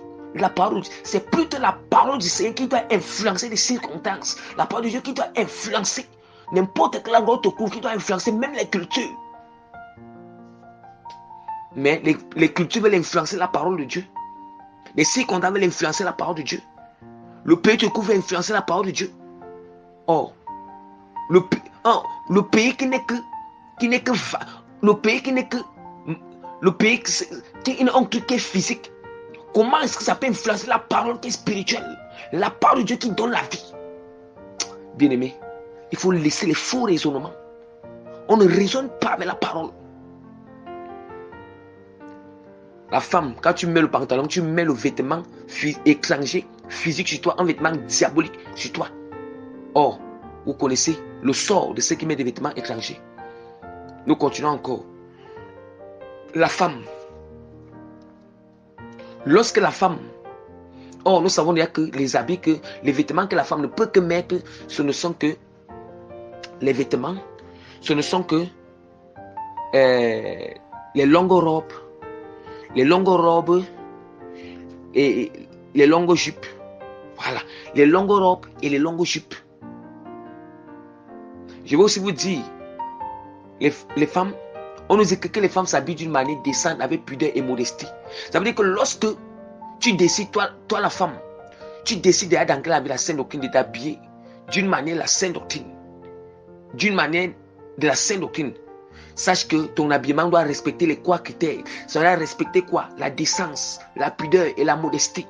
c'est plutôt la parole du Seigneur qui doit influencer les circonstances. La parole de Dieu qui doit influencer n'importe quel endroit te couvre, qui doit influencer même les cultures. Mais les cultures veulent influencer la parole de Dieu. Les circonstances veulent influencer la parole de Dieu. Le pays te couvre veut influencer la parole de Dieu. Or, le pays qui n'est que qui est un truc qui est physique. Comment est-ce que ça peut influencer la parole qui est spirituelle? La parole de Dieu qui donne la vie. Bien-aimé, il faut laisser les faux raisonnements. On ne raisonne pas avec la parole. La femme, quand tu mets le pantalon, tu mets le vêtement étranger, physique sur toi, un vêtement diabolique sur toi. Or, vous connaissez le sort de ceux qui mettent des vêtements étrangers. Nous continuons encore. La femme. Lorsque la femme... Or, nous savons déjà que les habits, les vêtements que la femme ne peut que mettre, ce ne sont que les vêtements, ce ne sont que les longues robes et les longues jupes. Voilà, les longues robes et les longues jupes. Je vais aussi vous dire, les femmes, on nous dit que les femmes s'habillent d'une manière décente, avec pudeur et modestie. Ça veut dire que lorsque tu décides, toi la femme, tu décides d'entrer la sainte doctrine, de t'habiller d'une manière la sainte doctrine, d'une manière de la sainte doctrine, sache que ton habillement doit respecter les trois critères. Ça doit respecter quoi? La décence, la pudeur et la modestie.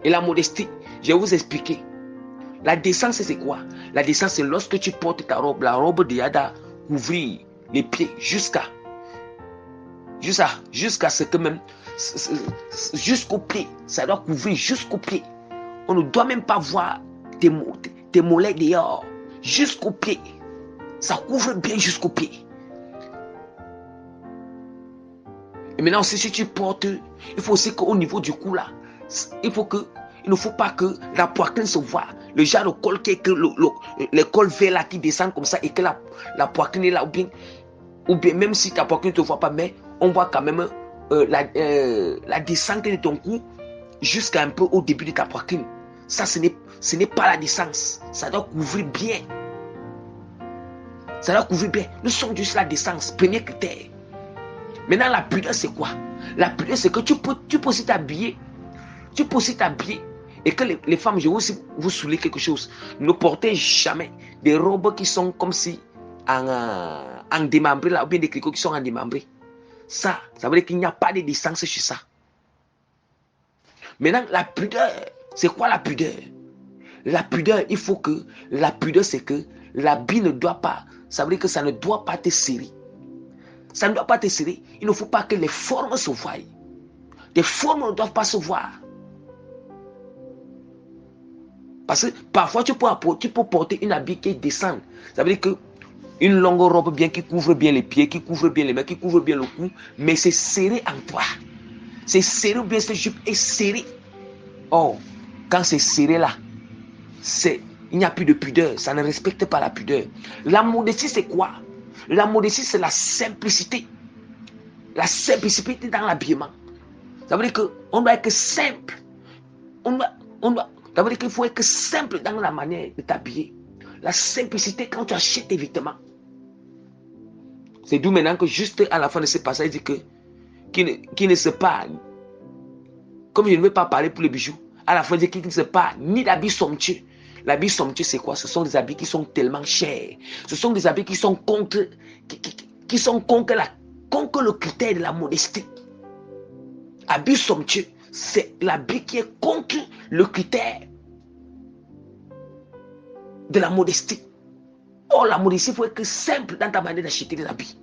Et la modestie, je vais vous expliquer. La décence, c'est quoi? La décence, c'est lorsque tu portes ta robe, la robe de Yada couvrir les pieds jusqu'à ce que même jusqu'au pied, ça doit couvrir jusqu'au pied. On ne doit même pas voir tes mollets dehors, jusqu'au pied. Ça couvre bien jusqu'au pied. Et maintenant aussi, si tu portes, il faut aussi qu'au niveau du cou là, il ne faut pas que la poitrine se voie. Le genre de col qui est que le col vert là qui descend comme ça et que la poitrine est là, ou bien même si ta poitrine ne te voit pas, mais on voit quand même la descente de ton cou jusqu'à un peu au début de ta poitrine. Ça, ce n'est pas la décence. Ça doit couvrir bien. Ça doit couvrir bien. Nous sommes juste la décence, premier critère. Maintenant, la pudeur, c'est quoi? La pudeur, c'est que tu peux aussi t'habiller. Tu peux aussi t'habiller. Et que les femmes, je veux aussi vous souligner quelque chose. Ne portez jamais des robes qui sont comme si en démembré, là, ou bien des tricots qui sont en démembré. Ça veut dire qu'il n'y a pas de décence sur ça. Maintenant, la pudeur, c'est quoi la pudeur? La pudeur, il faut que, la pudeur, c'est que l'habit ne doit pas, ça veut dire que ça ne doit pas te serrer. Ça ne doit pas te serrer. Il ne faut pas que les formes se voient. Les formes ne doivent pas se voir. Parce que parfois, tu peux porter une habit qui descend. Ça veut dire que une longue robe bien qui couvre bien les pieds, qui couvre bien les mains, qui couvre bien le cou, mais c'est serré en toi. C'est serré, bien cette jupe est serrée. Or, quand c'est serré là, il n'y a plus de pudeur. Ça ne respecte pas la pudeur. La modestie, c'est quoi? La modestie, c'est la simplicité. La simplicité dans l'habillement. Ça veut dire qu'on doit être simple. Ça veut dire qu'il faut être simple dans la manière de t'habiller. La simplicité quand tu achètes tes vêtements. C'est d'où maintenant que juste à la fin de ce passage, il dit que qui ne sait pas, comme je ne veux pas parler pour les bijoux, à la fin il dit qu'il ne sait pas ni d'habits somptueux. L'habit somptueux, c'est quoi? Ce sont des habits qui sont tellement chers. Ce sont des habits qui sont contre le critère de la modestie. Habit somptueux, c'est l'habit qui est contre le critère de la modestie. Or, la modestie, il faut être simple dans ta manière d'acheter des habits.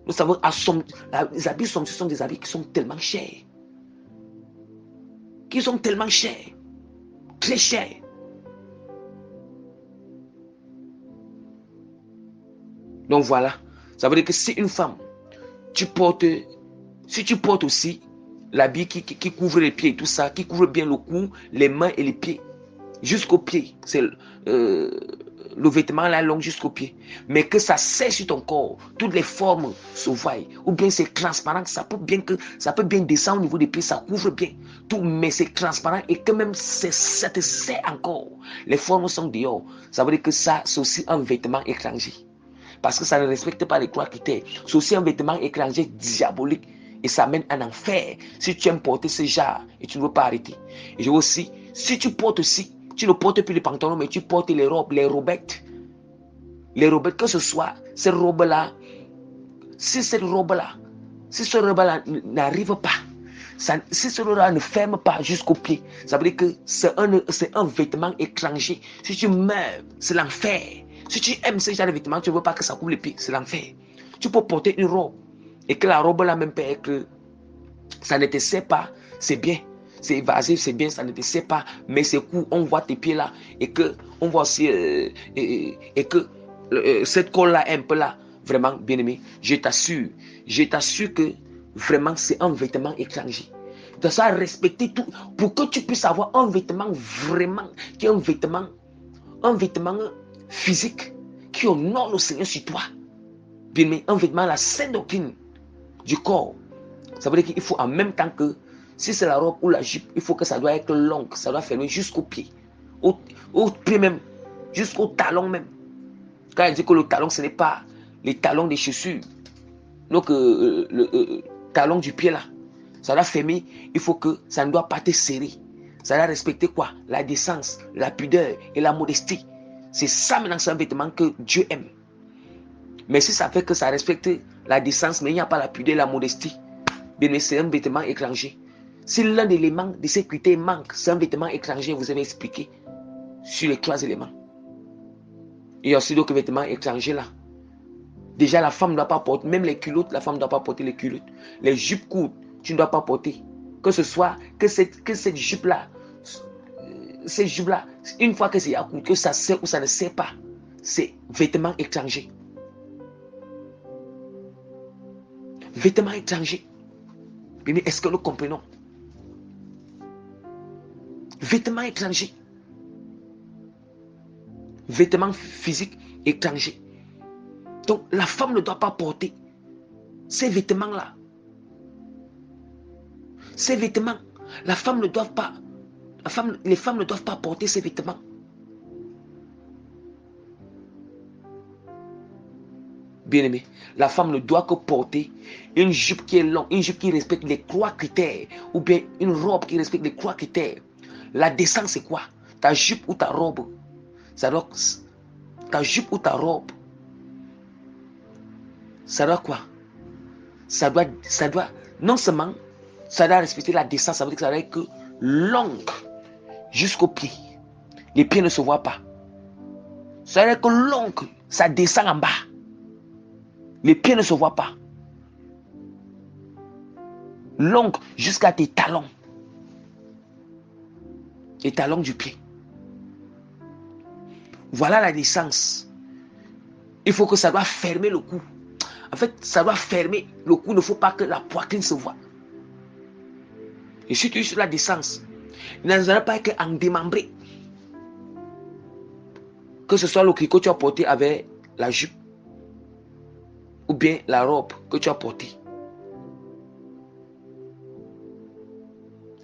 Nous savons, les habits somptueux sont des habits qui sont tellement chers. Qui sont tellement chers. Très chers. Donc voilà, ça veut dire que si une femme, si tu portes aussi l'habit qui couvre les pieds et tout ça, qui couvre bien le cou, les mains et les pieds, jusqu'aux pieds, c'est le vêtement là long jusqu'aux pieds, mais que ça sèche sur ton corps, toutes les formes se voient, ou bien c'est transparent, ça peut bien descendre au niveau des pieds, ça couvre bien tout, mais c'est transparent et que même ça te sert encore, les formes sont dehors, ça veut dire que ça c'est aussi un vêtement étranger, parce que ça ne respecte pas les 3 critères, c'est aussi un vêtement étranger diabolique et ça mène en enfer si tu aimes porter ce genre et tu ne veux pas arrêter. Et je veux aussi, si tu portes aussi, tu ne portes plus les pantalons, mais tu portes les robes, les robettes. Les robettes, que ce soit cette robe-là, si cette robe-là, si ce robe-là n'arrive pas, si ce robe-là ne ferme pas jusqu'au pied, ça veut dire que c'est un vêtement étranger. Si tu meurs, c'est l'enfer. Si tu aimes ce genre de vêtements, tu ne veux pas que ça couvre les pieds, c'est l'enfer. Tu peux porter une robe et que la robe-là même peut être, ça ne te sert pas, c'est bien. C'est évasif, c'est bien, ça ne te sert pas, mais c'est cool, on voit tes pieds là, et que on voit aussi, et que cette colle là, un peu là, vraiment, bien aimé, je t'assure que vraiment c'est un vêtement étranger. Tu dois respecter tout, pour que tu puisses avoir un vêtement vraiment, qui est un vêtement physique, qui honore le Seigneur sur toi. Bien aimé, un vêtement, la sainte doctrine du corps. Ça veut dire qu'il faut en même temps que, si c'est la robe ou la jupe, il faut que ça doit être long, ça doit fermer jusqu'au pied. Au pied même, jusqu'au talon même. Quand il dit que le talon, ce n'est pas les talons des chaussures. Donc, le talon du pied là, ça doit fermer. Il faut que ça ne doit pas te serrer. Ça doit respecter quoi? La décence, la pudeur et la modestie. C'est ça maintenant, c'est un vêtement que Dieu aime. Mais si ça fait que ça respecte la décence, mais il n'y a pas la pudeur et la modestie, bien, c'est un vêtement étranger. Si l'un des éléments de ces critères manque, c'est un vêtement étranger, vous avez expliqué sur les 3 éléments. Il y a aussi d'autres vêtements étrangers là. Déjà, la femme ne doit pas porter, même les culottes, la femme ne doit pas porter les culottes. Les jupes courtes, tu ne dois pas porter. Que ce soit, que cette jupe-là, une fois que c'est à court, que ça sert ou ça ne sert pas, c'est vêtements étrangers. Vêtements étrangers. Est-ce que nous comprenons? Vêtements étrangers. Vêtements physiques étrangers. Donc, la femme ne doit pas porter ces vêtements-là. Ces vêtements, les femmes ne doivent pas porter ces vêtements. Bien-aimé, la femme ne doit que porter une jupe qui est longue, une jupe qui respecte les 3 critères, ou bien une robe qui respecte les 3 critères. La décence, c'est quoi? Ta jupe ou ta robe, ta jupe ou ta robe, ça doit quoi? Ça doit, non seulement, ça doit respecter la décence, ça veut dire que ça doit être que longue jusqu'au pied. Les pieds ne se voient pas. Ça doit être que longue, ça descend en bas. Les pieds ne se voient pas. Longue jusqu'à tes talons. Les talons du pied. Voilà la décence. Il faut que ça doit fermer le cou. En fait, ça doit fermer le cou. Il ne faut pas que la poitrine se voie. Et si tu es sur la décence, il ne doit pas être en démembré. Que ce soit le tricot que tu as porté avec la jupe ou bien la robe que tu as portée.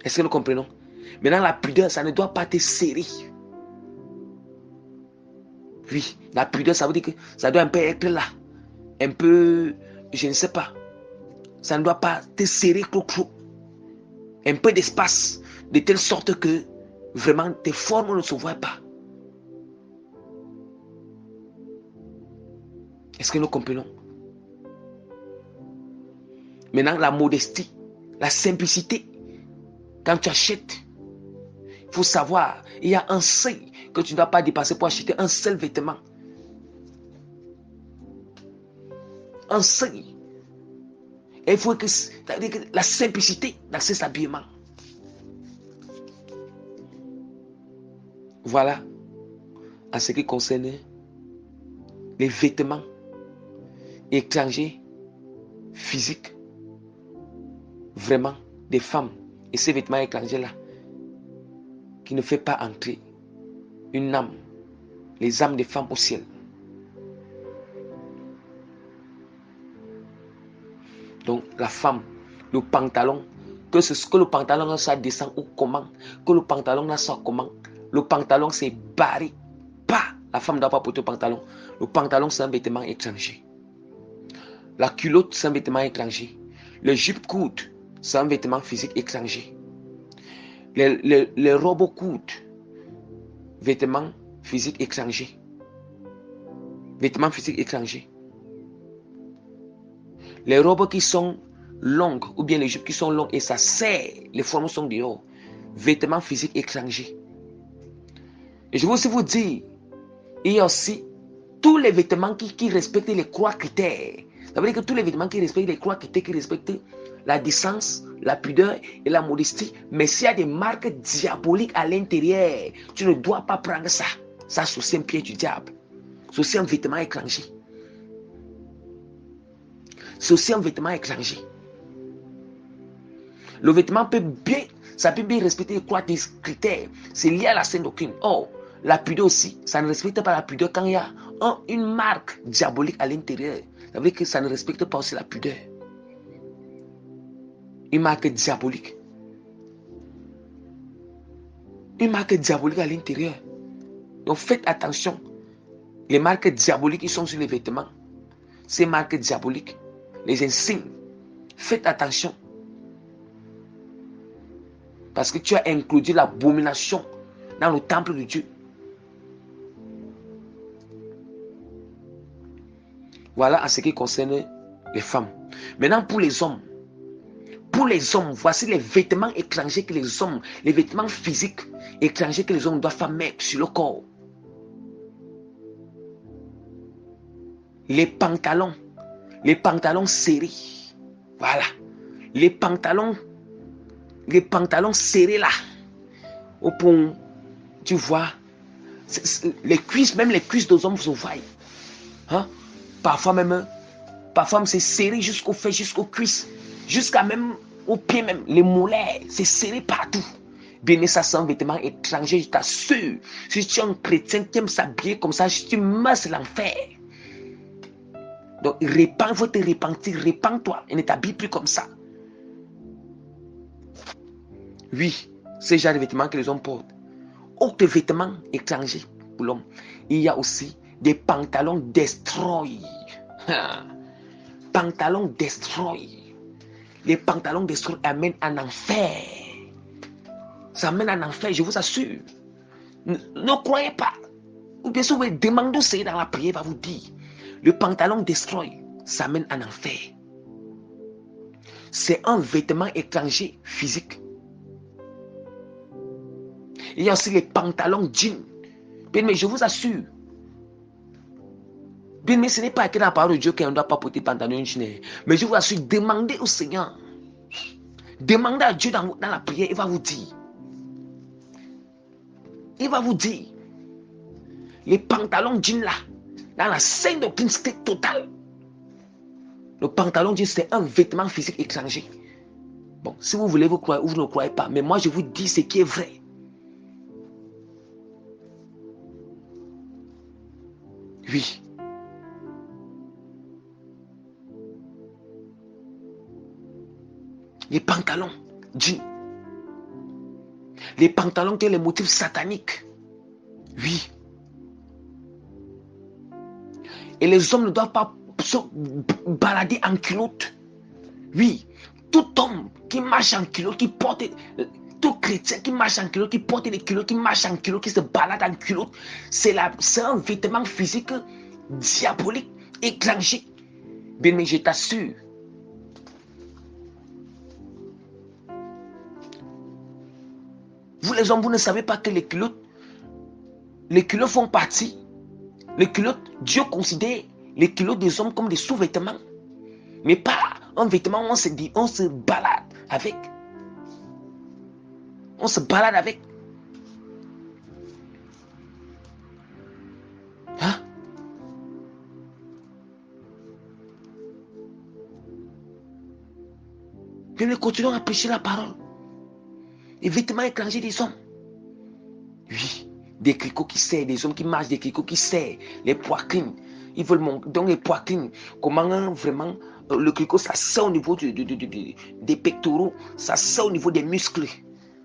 Est-ce que nous comprenons? Maintenant, la pudeur, ça ne doit pas te serrer. Oui, la pudeur, ça veut dire que ça doit un peu être là. Un peu, je ne sais pas. Ça ne doit pas te serrer trop. Un peu d'espace, de telle sorte que vraiment tes formes ne se voient pas. Est-ce que nous comprenons? Maintenant, la modestie, la simplicité. Quand tu achètes, il faut savoir, il y a un seuil que tu ne dois pas dépasser pour acheter un seul vêtement. Un seuil. Et il faut que la simplicité dans cet habillement. Voilà, en ce qui concerne les vêtements étrangers physiques, vraiment des femmes, et ces vêtements étrangers-là, qui ne fait pas entrer une âme, les âmes des femmes au ciel. Donc la femme, le pantalon, que le pantalon ça descend ou comment, que le pantalon là soit comment, le pantalon c'est barré, pas, la femme ne doit pas porter le pantalon. Le pantalon c'est un vêtement étranger. La culotte c'est un vêtement étranger. Le jupe courte c'est un vêtement physique étranger. Les robes courtes, vêtements physiques étrangers. Vêtements physiques étrangers. Les robes qui sont longues ou bien les jupes qui sont longues et ça serre, les formes sont dehors. Vêtements physiques étrangers. Et je veux aussi vous dire, il y a aussi tous les vêtements qui respectent les trois critères. Ça veut dire que tous les vêtements qui respectent les trois critères, qui respectent la décence, la pudeur et la modestie. Mais s'il y a des marques diaboliques à l'intérieur, tu ne dois pas prendre ça. Ça, c'est aussi un pied du diable. C'est aussi un vêtement étranger. C'est aussi un vêtement étranger. Le vêtement peut bien, ça peut bien respecter les trois critères. C'est lié à la sainte doctrine. Or, la pudeur aussi, ça ne respecte pas la pudeur quand il y a une marque diabolique à l'intérieur. Ça veut dire que ça ne respecte pas aussi la pudeur. Une marque diabolique. Une marque diabolique à l'intérieur. Donc faites attention. Les marques diaboliques qui sont sur les vêtements, ces marques diaboliques, les insignes, faites attention. Parce que tu as introduit l'abomination dans le temple de Dieu. Voilà en ce qui concerne les femmes. Maintenant pour les hommes. Pour les hommes, voici les vêtements étrangers que les hommes, les vêtements physiques étrangers que les hommes doivent pas mettre sur le corps. Les pantalons serrés. Voilà. Les pantalons serrés là. Au point, tu vois, les cuisses, même les cuisses des hommes se voient. Hein? Parfois même c'est serré jusqu'aux fesses, jusqu'aux cuisses, jusqu'à même aux pieds même, les mollets, c'est serré partout. Bien, ça c'est un vêtement étranger, je t'assure. Si tu es un chrétien qui aime s'habiller comme ça, tu meurs c'est l'enfer. Donc, il faut te repentir, repens-toi et ne t'habille plus comme ça. Oui, c'est genre de vêtements que les hommes portent. Autres vêtements étrangers pour l'homme, il y a aussi des pantalons destroy. Pantalons destroy. Les pantalons destroy amènent en enfer. Ça amène en enfer, je vous assure. Ne croyez pas. Ou bien sûr, vous demandez c'est dans la prière, va vous dire. Le pantalon destroy, ça amène en enfer. C'est un vêtement étranger physique. Il y a aussi les pantalons jeans. Bien, mais je vous assure. Bien, mais ce n'est pas que dans la parole de Dieu qu'on ne doit pas porter pantalon jeans. Mais je vous assure, demandez au Seigneur. Demandez à Dieu dans la prière, il va vous dire. Il va vous dire. Les pantalons jeans là, dans la sainte doctrine totale. Le pantalon jeans, c'est un vêtement physique étranger. Bon, si vous voulez vous croire ou vous ne croyez pas, mais moi je vous dis ce qui est vrai. Oui. Les pantalons jeans. Les pantalons qui ont les motifs sataniques. Oui. Et les hommes ne doivent pas se balader en culotte. Oui. Tout homme qui marche en culotte, qui porte... Tout chrétien qui marche en culotte, qui porte des culottes, qui marche en culotte, qui se balade en culotte, c'est un vêtement physique diabolique, étranger. Bien, mais je t'assure. Vous les hommes, vous ne savez pas que les culottes font partie. Les culottes, Dieu considère les culottes des hommes comme des sous-vêtements. Mais pas un vêtement où on se dit, on se balade avec. On se balade avec. Hein? Bien, nous continuons à prêcher la parole. Les vêtements étrangers des hommes. Oui, des cricots qui serrent, des hommes qui marchent, des cricots qui serrent, les poitrines. Ils veulent monter. Donc les poitrines, comment vraiment le cricot, ça serre au niveau des pectoraux, ça serre au niveau des muscles.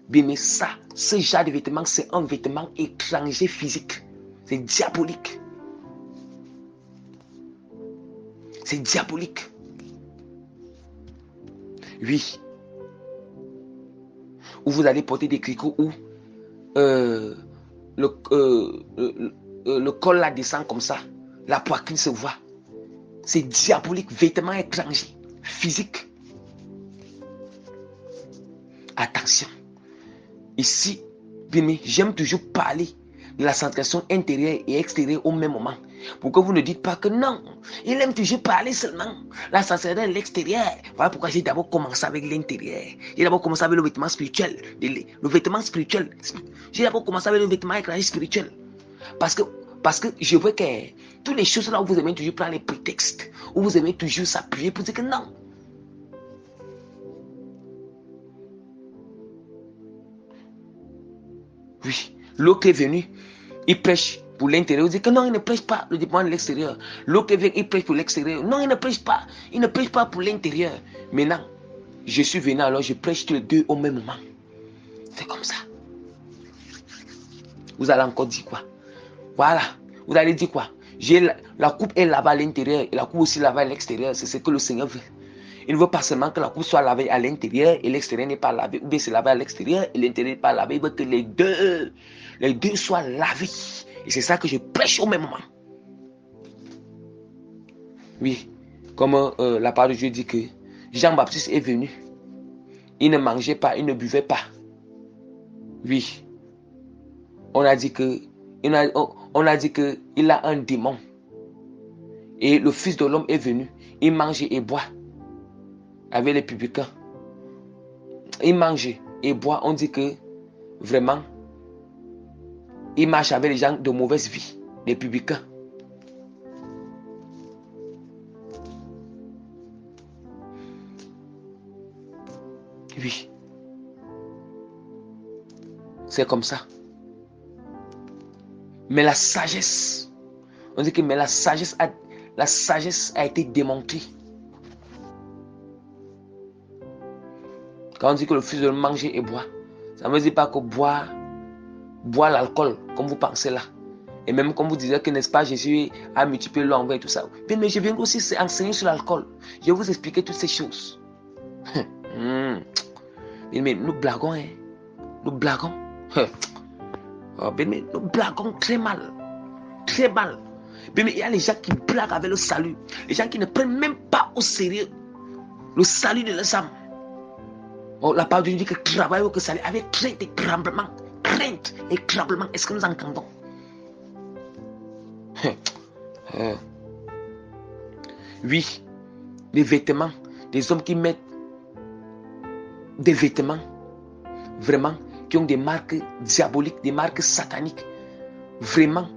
Bien, mais ça, ce genre de vêtements, c'est un vêtement étranger physique. C'est diabolique. C'est diabolique. Oui. Où vous allez porter des cricots où le col là descend comme ça. La poitrine se voit. C'est diabolique. Vêtements étrangers. Physique. Attention. Ici, bien, j'aime toujours parler de la centration intérieure et extérieure au même moment. Pourquoi vous ne dites pas que non? Il aime toujours parler seulement. La centration de l'extérieur. Voilà pourquoi j'ai d'abord commencé avec l'intérieur. J'ai d'abord commencé avec le vêtement spirituel. Le vêtement spirituel. J'ai d'abord commencé avec le vêtement étranger spirituel. Parce que je vois que toutes les choses là où vous aimez toujours prendre les prétextes, où vous aimez toujours s'appuyer pour dire que non. Oui, l'autre est venu, il prêche pour l'intérieur. Vous dites que non, il ne prêche pas le déploiement de l'extérieur. L'autre est venu, il prêche pour l'extérieur. Non, il ne prêche pas. Il ne prêche pas pour l'intérieur. Maintenant, je suis venu, alors je prêche tous les deux au même moment. C'est comme ça. Vous allez encore dire quoi? Voilà. Vous allez dire quoi? La coupe est lavée à l'intérieur et la coupe aussi lavée à l'extérieur. C'est ce que le Seigneur veut. Il ne veut pas seulement que la coupe soit lavée à l'intérieur et l'extérieur n'est pas lavé, ou bien c'est lavé à l'extérieur et l'intérieur n'est pas lavé. Il veut que les deux soient lavés. Et c'est ça que je prêche au même moment. Oui, comme la parole de Dieu dit que Jean-Baptiste est venu. Il ne mangeait pas, il ne buvait pas. Oui, on a dit que il a un démon. Et le Fils de l'homme est venu. Il mange et boit avec les publicains. Il mange et boit. On dit que vraiment, il marche avec les gens de mauvaise vie, les publicains. Oui. C'est comme ça. Mais la sagesse, on dit que mais la sagesse a été démontrée. Quand on dit que le Fils de l'homme mange et boit, ça ne veut dire pas que boire l'alcool, comme vous pensez là. Et même comme vous disiez que, n'est-ce pas, Jésus a multiplié l'eau en vin et tout ça. Mais je viens aussi enseigner sur l'alcool. Je vais vous expliquer toutes ces choses. Mais nous blaguons, hein. Nous blaguons. Mais nous blaguons très mal. Très mal. Mais il y a les gens qui blaguent avec le salut. Les gens qui ne prennent même pas au sérieux le salut de leurs âmes. La parole de Dieu dit que travaillez que salut avec crainte et tremblement. Crainte et tremblement. Est-ce que nous entendons? Oui, les vêtements, des hommes qui mettent des vêtements vraiment qui ont des marques diaboliques, des marques sataniques. Vraiment,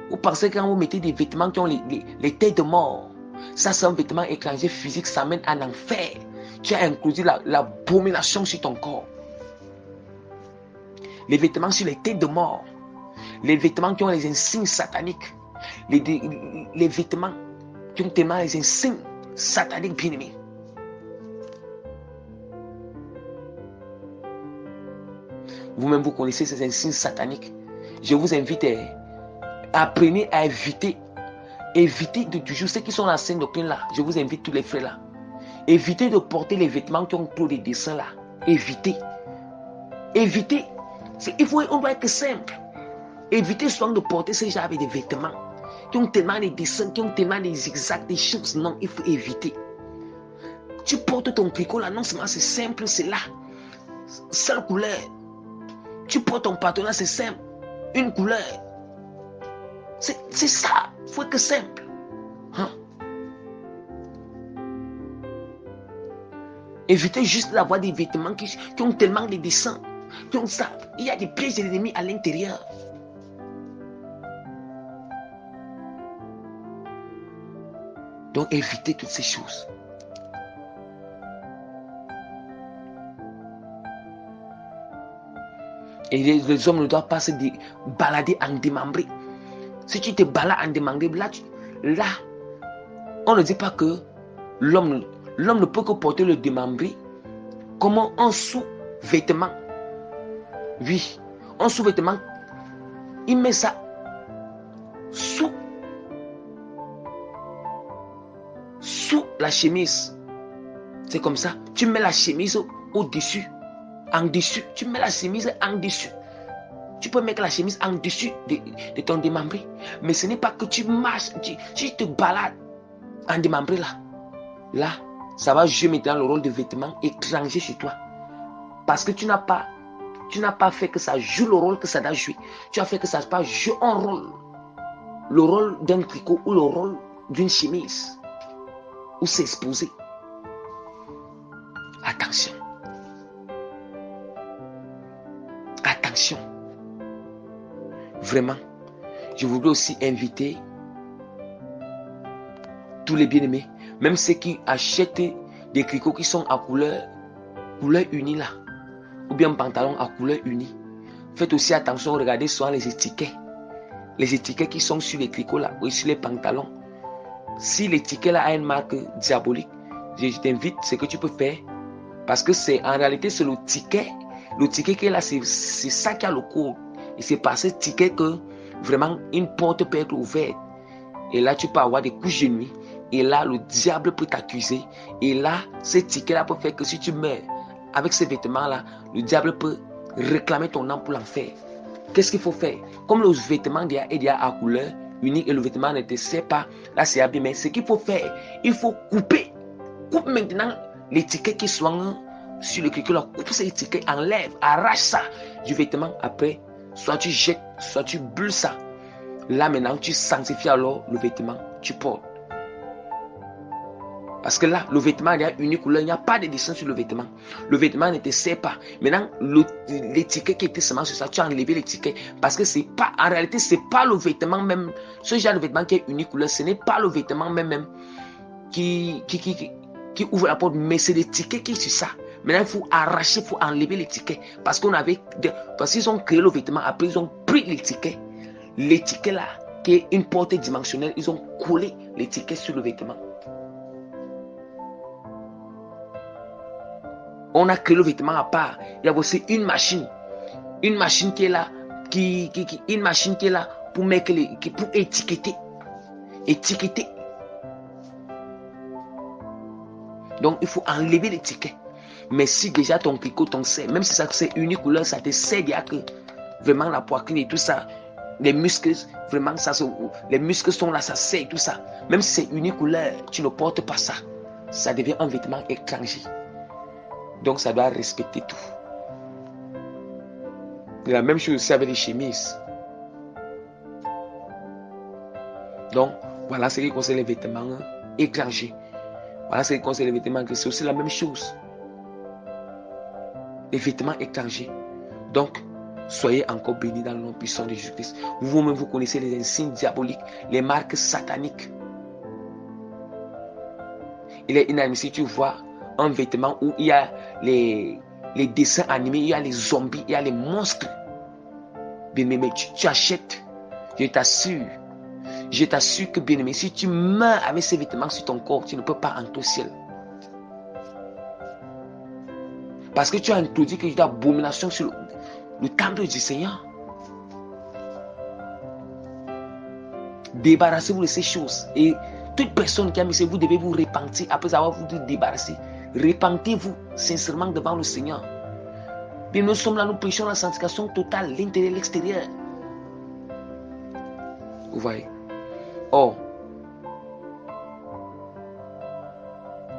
vous pensez que quand vous mettez des vêtements qui ont les têtes de mort, ça c'est un vêtement étranger physique, ça mène en enfer. Tu as introduit l'abomination sur ton corps. Les vêtements sur les têtes de mort, les vêtements qui ont les insignes sataniques, les vêtements qui ont tellement les insignes sataniques bien-aimés. Vous-même, vous connaissez ces insignes sataniques. Je vous invite à apprenez à éviter de toujours ceux qui sont dans la scène doctrine là. Je vous invite tous les frères là. Évitez de porter les vêtements qui ont trop de dessins là. Évitez. On doit être simple. Évitez souvent de porter ce genre de vêtements qui ont tellement de dessins, qui ont tellement des zigzags, des choses. Non, il faut éviter. Tu portes ton tricot là, non seulement c'est simple, c'est là. Seule couleur. Tu portes ton pantalon, c'est simple. Une couleur. C'est ça. Il faut être simple. Évitez juste d'avoir des vêtements qui ont tellement de dessins. Qui ont ça. Il y a des pièges de l'ennemi à l'intérieur. Donc évitez toutes ces choses. Et les hommes ne doivent pas se balader en démembré. Si tu te balades en démembré, là, on ne dit pas que l'homme ne peut que porter le démembré comme un sous-vêtement. Oui, un sous-vêtement, il met ça sous la chemise. C'est comme ça. Tu mets la chemise au-dessus. En dessus. Tu mets la chemise en dessus. Tu peux mettre la chemise en dessus de ton démembré. Mais ce n'est pas que tu marches, tu te balades en démembré là. Là, ça va jouer maintenant le rôle de vêtement étranger chez toi. Parce que tu n'as pas fait que ça joue le rôle que ça doit jouer. Tu as fait que ça ne pas jouer un rôle. Le rôle d'un tricot ou le rôle d'une chemise. Ou s'exposer. Attention. Attention. Vraiment. Je voudrais aussi inviter tous les bien-aimés, même ceux qui achètent des tricots qui sont à couleur unie là, ou bien pantalon à couleur unie. Faites aussi attention, regardez souvent les étiquettes. Les étiquettes qui sont sur les tricots là, ou sur les pantalons. Si l'étiquette là a une marque diabolique, je t'invite, ce que tu peux faire, parce que en réalité c'est le ticket qui est là, c'est ça qui a le code. Et c'est par ce ticket que vraiment une porte peut être ouverte. Et là tu peux avoir des couches de nuit. Et là le diable peut t'accuser. Et là ce ticket là peut faire que si tu meurs avec ces vêtements là, le diable peut réclamer ton âme pour l'enfer. Qu'est-ce qu'il faut faire? Comme le vêtement est à couleur unique et le vêtement ne te sert pas, là c'est abîmé. Ce qu'il faut faire, il faut couper. Coupe maintenant l'étiquette qui soit sur le criquet là. Coupe cette étiquette, enlève, arrache ça du vêtement. Après, soit tu jettes, soit tu brûles ça. Là maintenant, tu sanctifies alors le vêtement que tu portes. Parce que là, le vêtement, il y a une couleur, il n'y a pas de dessin sur le vêtement. Le vêtement ne te sert pas. Maintenant, l'étiquette qui était seulement sur ça, tu as enlevé l'étiquette. Parce que c'est pas, en réalité, c'est pas le vêtement même. Ce genre de vêtement qui est une couleur, ce n'est pas le vêtement même qui ouvre la porte, mais c'est l'étiquette qui est sur ça. Maintenant, il faut arracher, il faut enlever l'étiquette. Parce qu'ils ont créé le vêtement, après ils ont pris l'étiquette. L'étiquette là, qui est une portée dimensionnelle, ils ont collé l'étiquette sur le vêtement. On a créé le vêtement à part. Il y a aussi une machine qui est là, une machine qui est là pour mettre pour étiqueter. Donc il faut enlever l'étiquette. Mais si déjà ton tricot, ton serre, même si ça c'est une couleur, ça te sert déjà que vraiment la poitrine et tout ça, les muscles, vraiment les muscles sont là, ça sert et tout ça. Même si c'est une couleur, tu ne portes pas ça. Ça devient un vêtement étranger. Donc ça doit respecter tout. Et la même chose aussi avec les chemises. Donc voilà ce qui concerne les vêtements étrangers. Voilà ce qui concerne les vêtements étrangers. C'est aussi la même chose. Les vêtements étrangers. Donc soyez encore bénis dans le nom puissant de Jésus-Christ. Vous-même vous connaissez les insignes diaboliques, les marques sataniques. Il est inadmissible, tu vois un vêtement où il y a les dessins animés, il y a les zombies, il y a les monstres. Bien-aimé, tu achètes. Je t'assure que bien-aimé, si tu meurs avec ces vêtements sur ton corps, tu ne peux pas entrer au ciel. Parce que tu as introduit quelque chose d'abomination sur le temple du Seigneur. Débarrassez-vous de ces choses. Et toute personne qui a mis ça, vous devez vous repentir après avoir vous débarrassé. Repentez-vous sincèrement devant le Seigneur. Bien, nous sommes là, nous prêchons la sanctification totale, l'intérieur et l'extérieur. Vous voyez? Oh.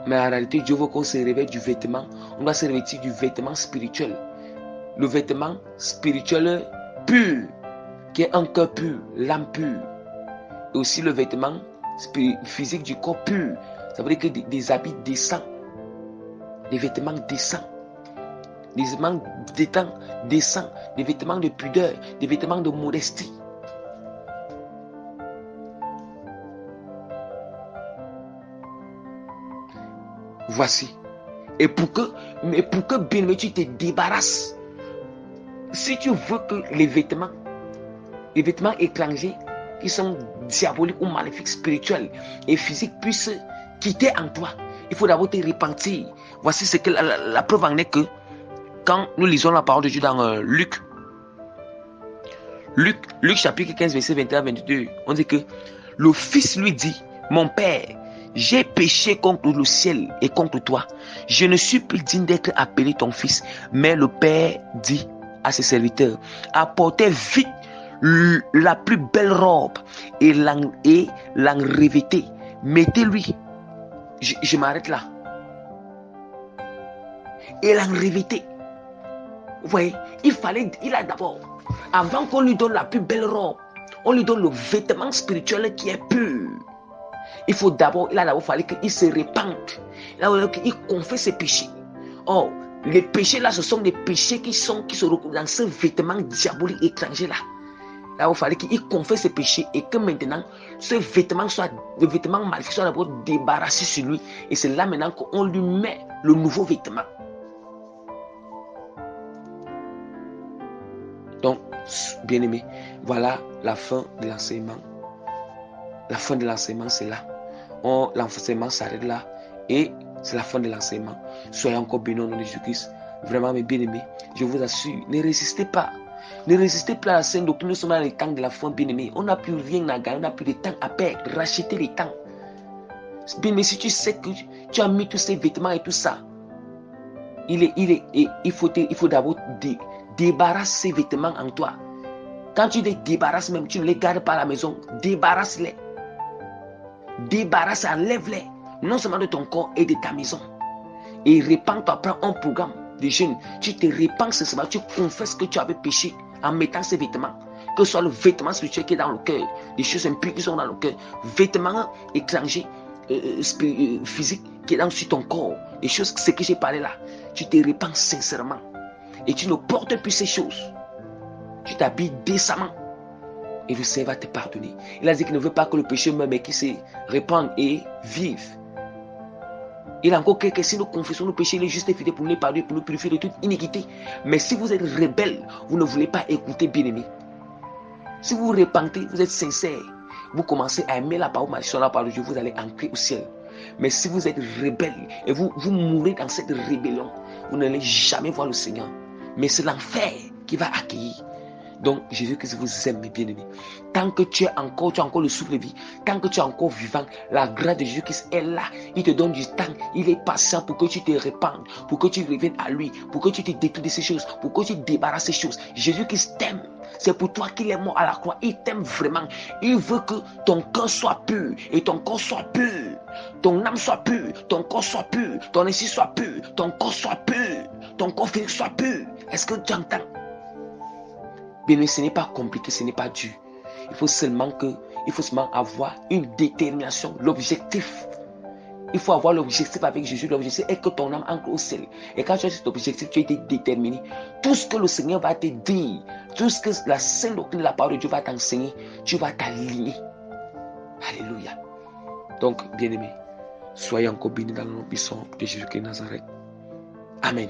Mais en réalité, Dieu veut qu'on se révèle du vêtement. On doit se revêtir du vêtement spirituel. Le vêtement spirituel pur, qui est un cœur pur, l'âme pure. Et aussi le vêtement physique du corps pur. Ça veut dire que des habits décents. Des vêtements décents. Des vêtements décents. Des vêtements de pudeur. Des vêtements de modestie. Voici. Et pour que bien tu te débarrasses si tu veux que les vêtements étrangers qui sont diaboliques ou maléfiques spirituels et physiques puissent quitter en toi, il faut d'abord te repentir. Voici ce que la preuve en est que quand nous lisons la parole de Dieu dans Luc chapitre 15 verset 21-22, on dit que le fils lui dit: mon père, j'ai péché contre le ciel et contre toi. Je ne suis plus digne d'être appelé ton fils. Mais le père dit à ses serviteurs: apportez vite la plus belle robe et l'en revêtez. Mettez-lui. Je m'arrête là. Et l'en revêtez. Vous voyez, il a d'abord, avant qu'on lui donne la plus belle robe, on lui donne le vêtement spirituel qui est pur. Il a d'abord fallu qu'il se repente. Il a fallu qu'il confesse ses péchés. Or, les péchés là, ce sont des péchés qui se retrouvent dans ce vêtement diabolique étranger là. Là, il fallait qu'il confesse ses péchés et que maintenant, le vêtement maléfique soit d'abord débarrassé sur lui. Et c'est là maintenant qu'on lui met le nouveau vêtement. Donc, bien aimé, voilà la fin de l'enseignement. La fin de l'enseignement, c'est là. L'enseignement s'arrête là. Et c'est la fin de l'enseignement. Soyez encore bénis au nom de Jésus-Christ. Vraiment, mes bien-aimés, je vous assure, ne résistez pas. Ne résistez pas à la sainte doctrine. Nous sommes dans le temps de la fin, bien-aimés. On n'a plus rien à gagner, on n'a plus de temps à perdre. Rachetez les temps. Bien-aimé, si tu sais que tu as mis tous ces vêtements et tout ça, il faut d'abord débarrasser ces vêtements en toi. Quand tu les débarrasses même, tu ne les gardes pas à la maison. Débarrasse-les. Débarrasse, enlève-les. Non seulement de ton corps et de ta maison. Et répands-toi, prends un programme de jeûne. Tu te répands ce soir, tu confesses que tu avais péché en mettant ces vêtements. Que ce soit le vêtement spirituel qui est dans le cœur, des choses impures qui sont dans le cœur, vêtements étrangers, physiques qui est dans sur ton corps, des choses, ce que j'ai parlé là. Tu te répands sincèrement. Et tu ne portes plus ces choses. Tu t'habilles décemment. Et le Seigneur va te pardonner. Il a dit qu'il ne veut pas que le péché meure, mais qu'il se répande et vive. Il a encore quelques si nous confessons nos péchés, il est juste et fidèle pour nous pardonner, pour nous purifier de toute iniquité. Mais si vous êtes rebelle, vous ne voulez pas écouter, bien-aimé. Si vous vous repentez, vous êtes sincère, vous commencez à aimer la parole de Dieu, vous allez entrer au ciel. Mais si vous êtes rebelle et vous mourrez dans cette rébellion, vous n'allez jamais voir le Seigneur. Mais c'est l'enfer qui va accueillir. Donc, Jésus-Christ vous aime, mes bien-aimés. Tant que tu as encore le souffle de vie, tant que tu es encore vivant, la grâce de Jésus-Christ est là. Il te donne du temps. Il est patient pour que tu te répandes, pour que tu reviennes à lui, pour que tu te détruis de ces choses, pour que tu te débarrasses de ces choses. Jésus-Christ t'aime. C'est pour toi qu'il est mort à la croix. Il t'aime vraiment. Il veut que ton cœur soit pur et ton corps soit pur. Ton âme soit pure, ton corps soit pur, ton esprit soit pur, ton corps soit pur, ton corps physique soit pur. Est-ce que tu entends? Bien, ce n'est pas compliqué, ce n'est pas dur. Il faut seulement avoir une détermination, l'objectif. Il faut avoir l'objectif avec Jésus. L'objectif est que ton âme entre au ciel. Et quand tu as cet objectif, tu as été déterminé. Tout ce que le Seigneur va te dire, tout ce que la sainte doctrine de la parole de Dieu va t'enseigner, tu vas t'aligner. Alléluia. Donc, bien-aimés, soyez encore bénis dans le nom puissant de Jésus-Christ de Nazareth. Amen.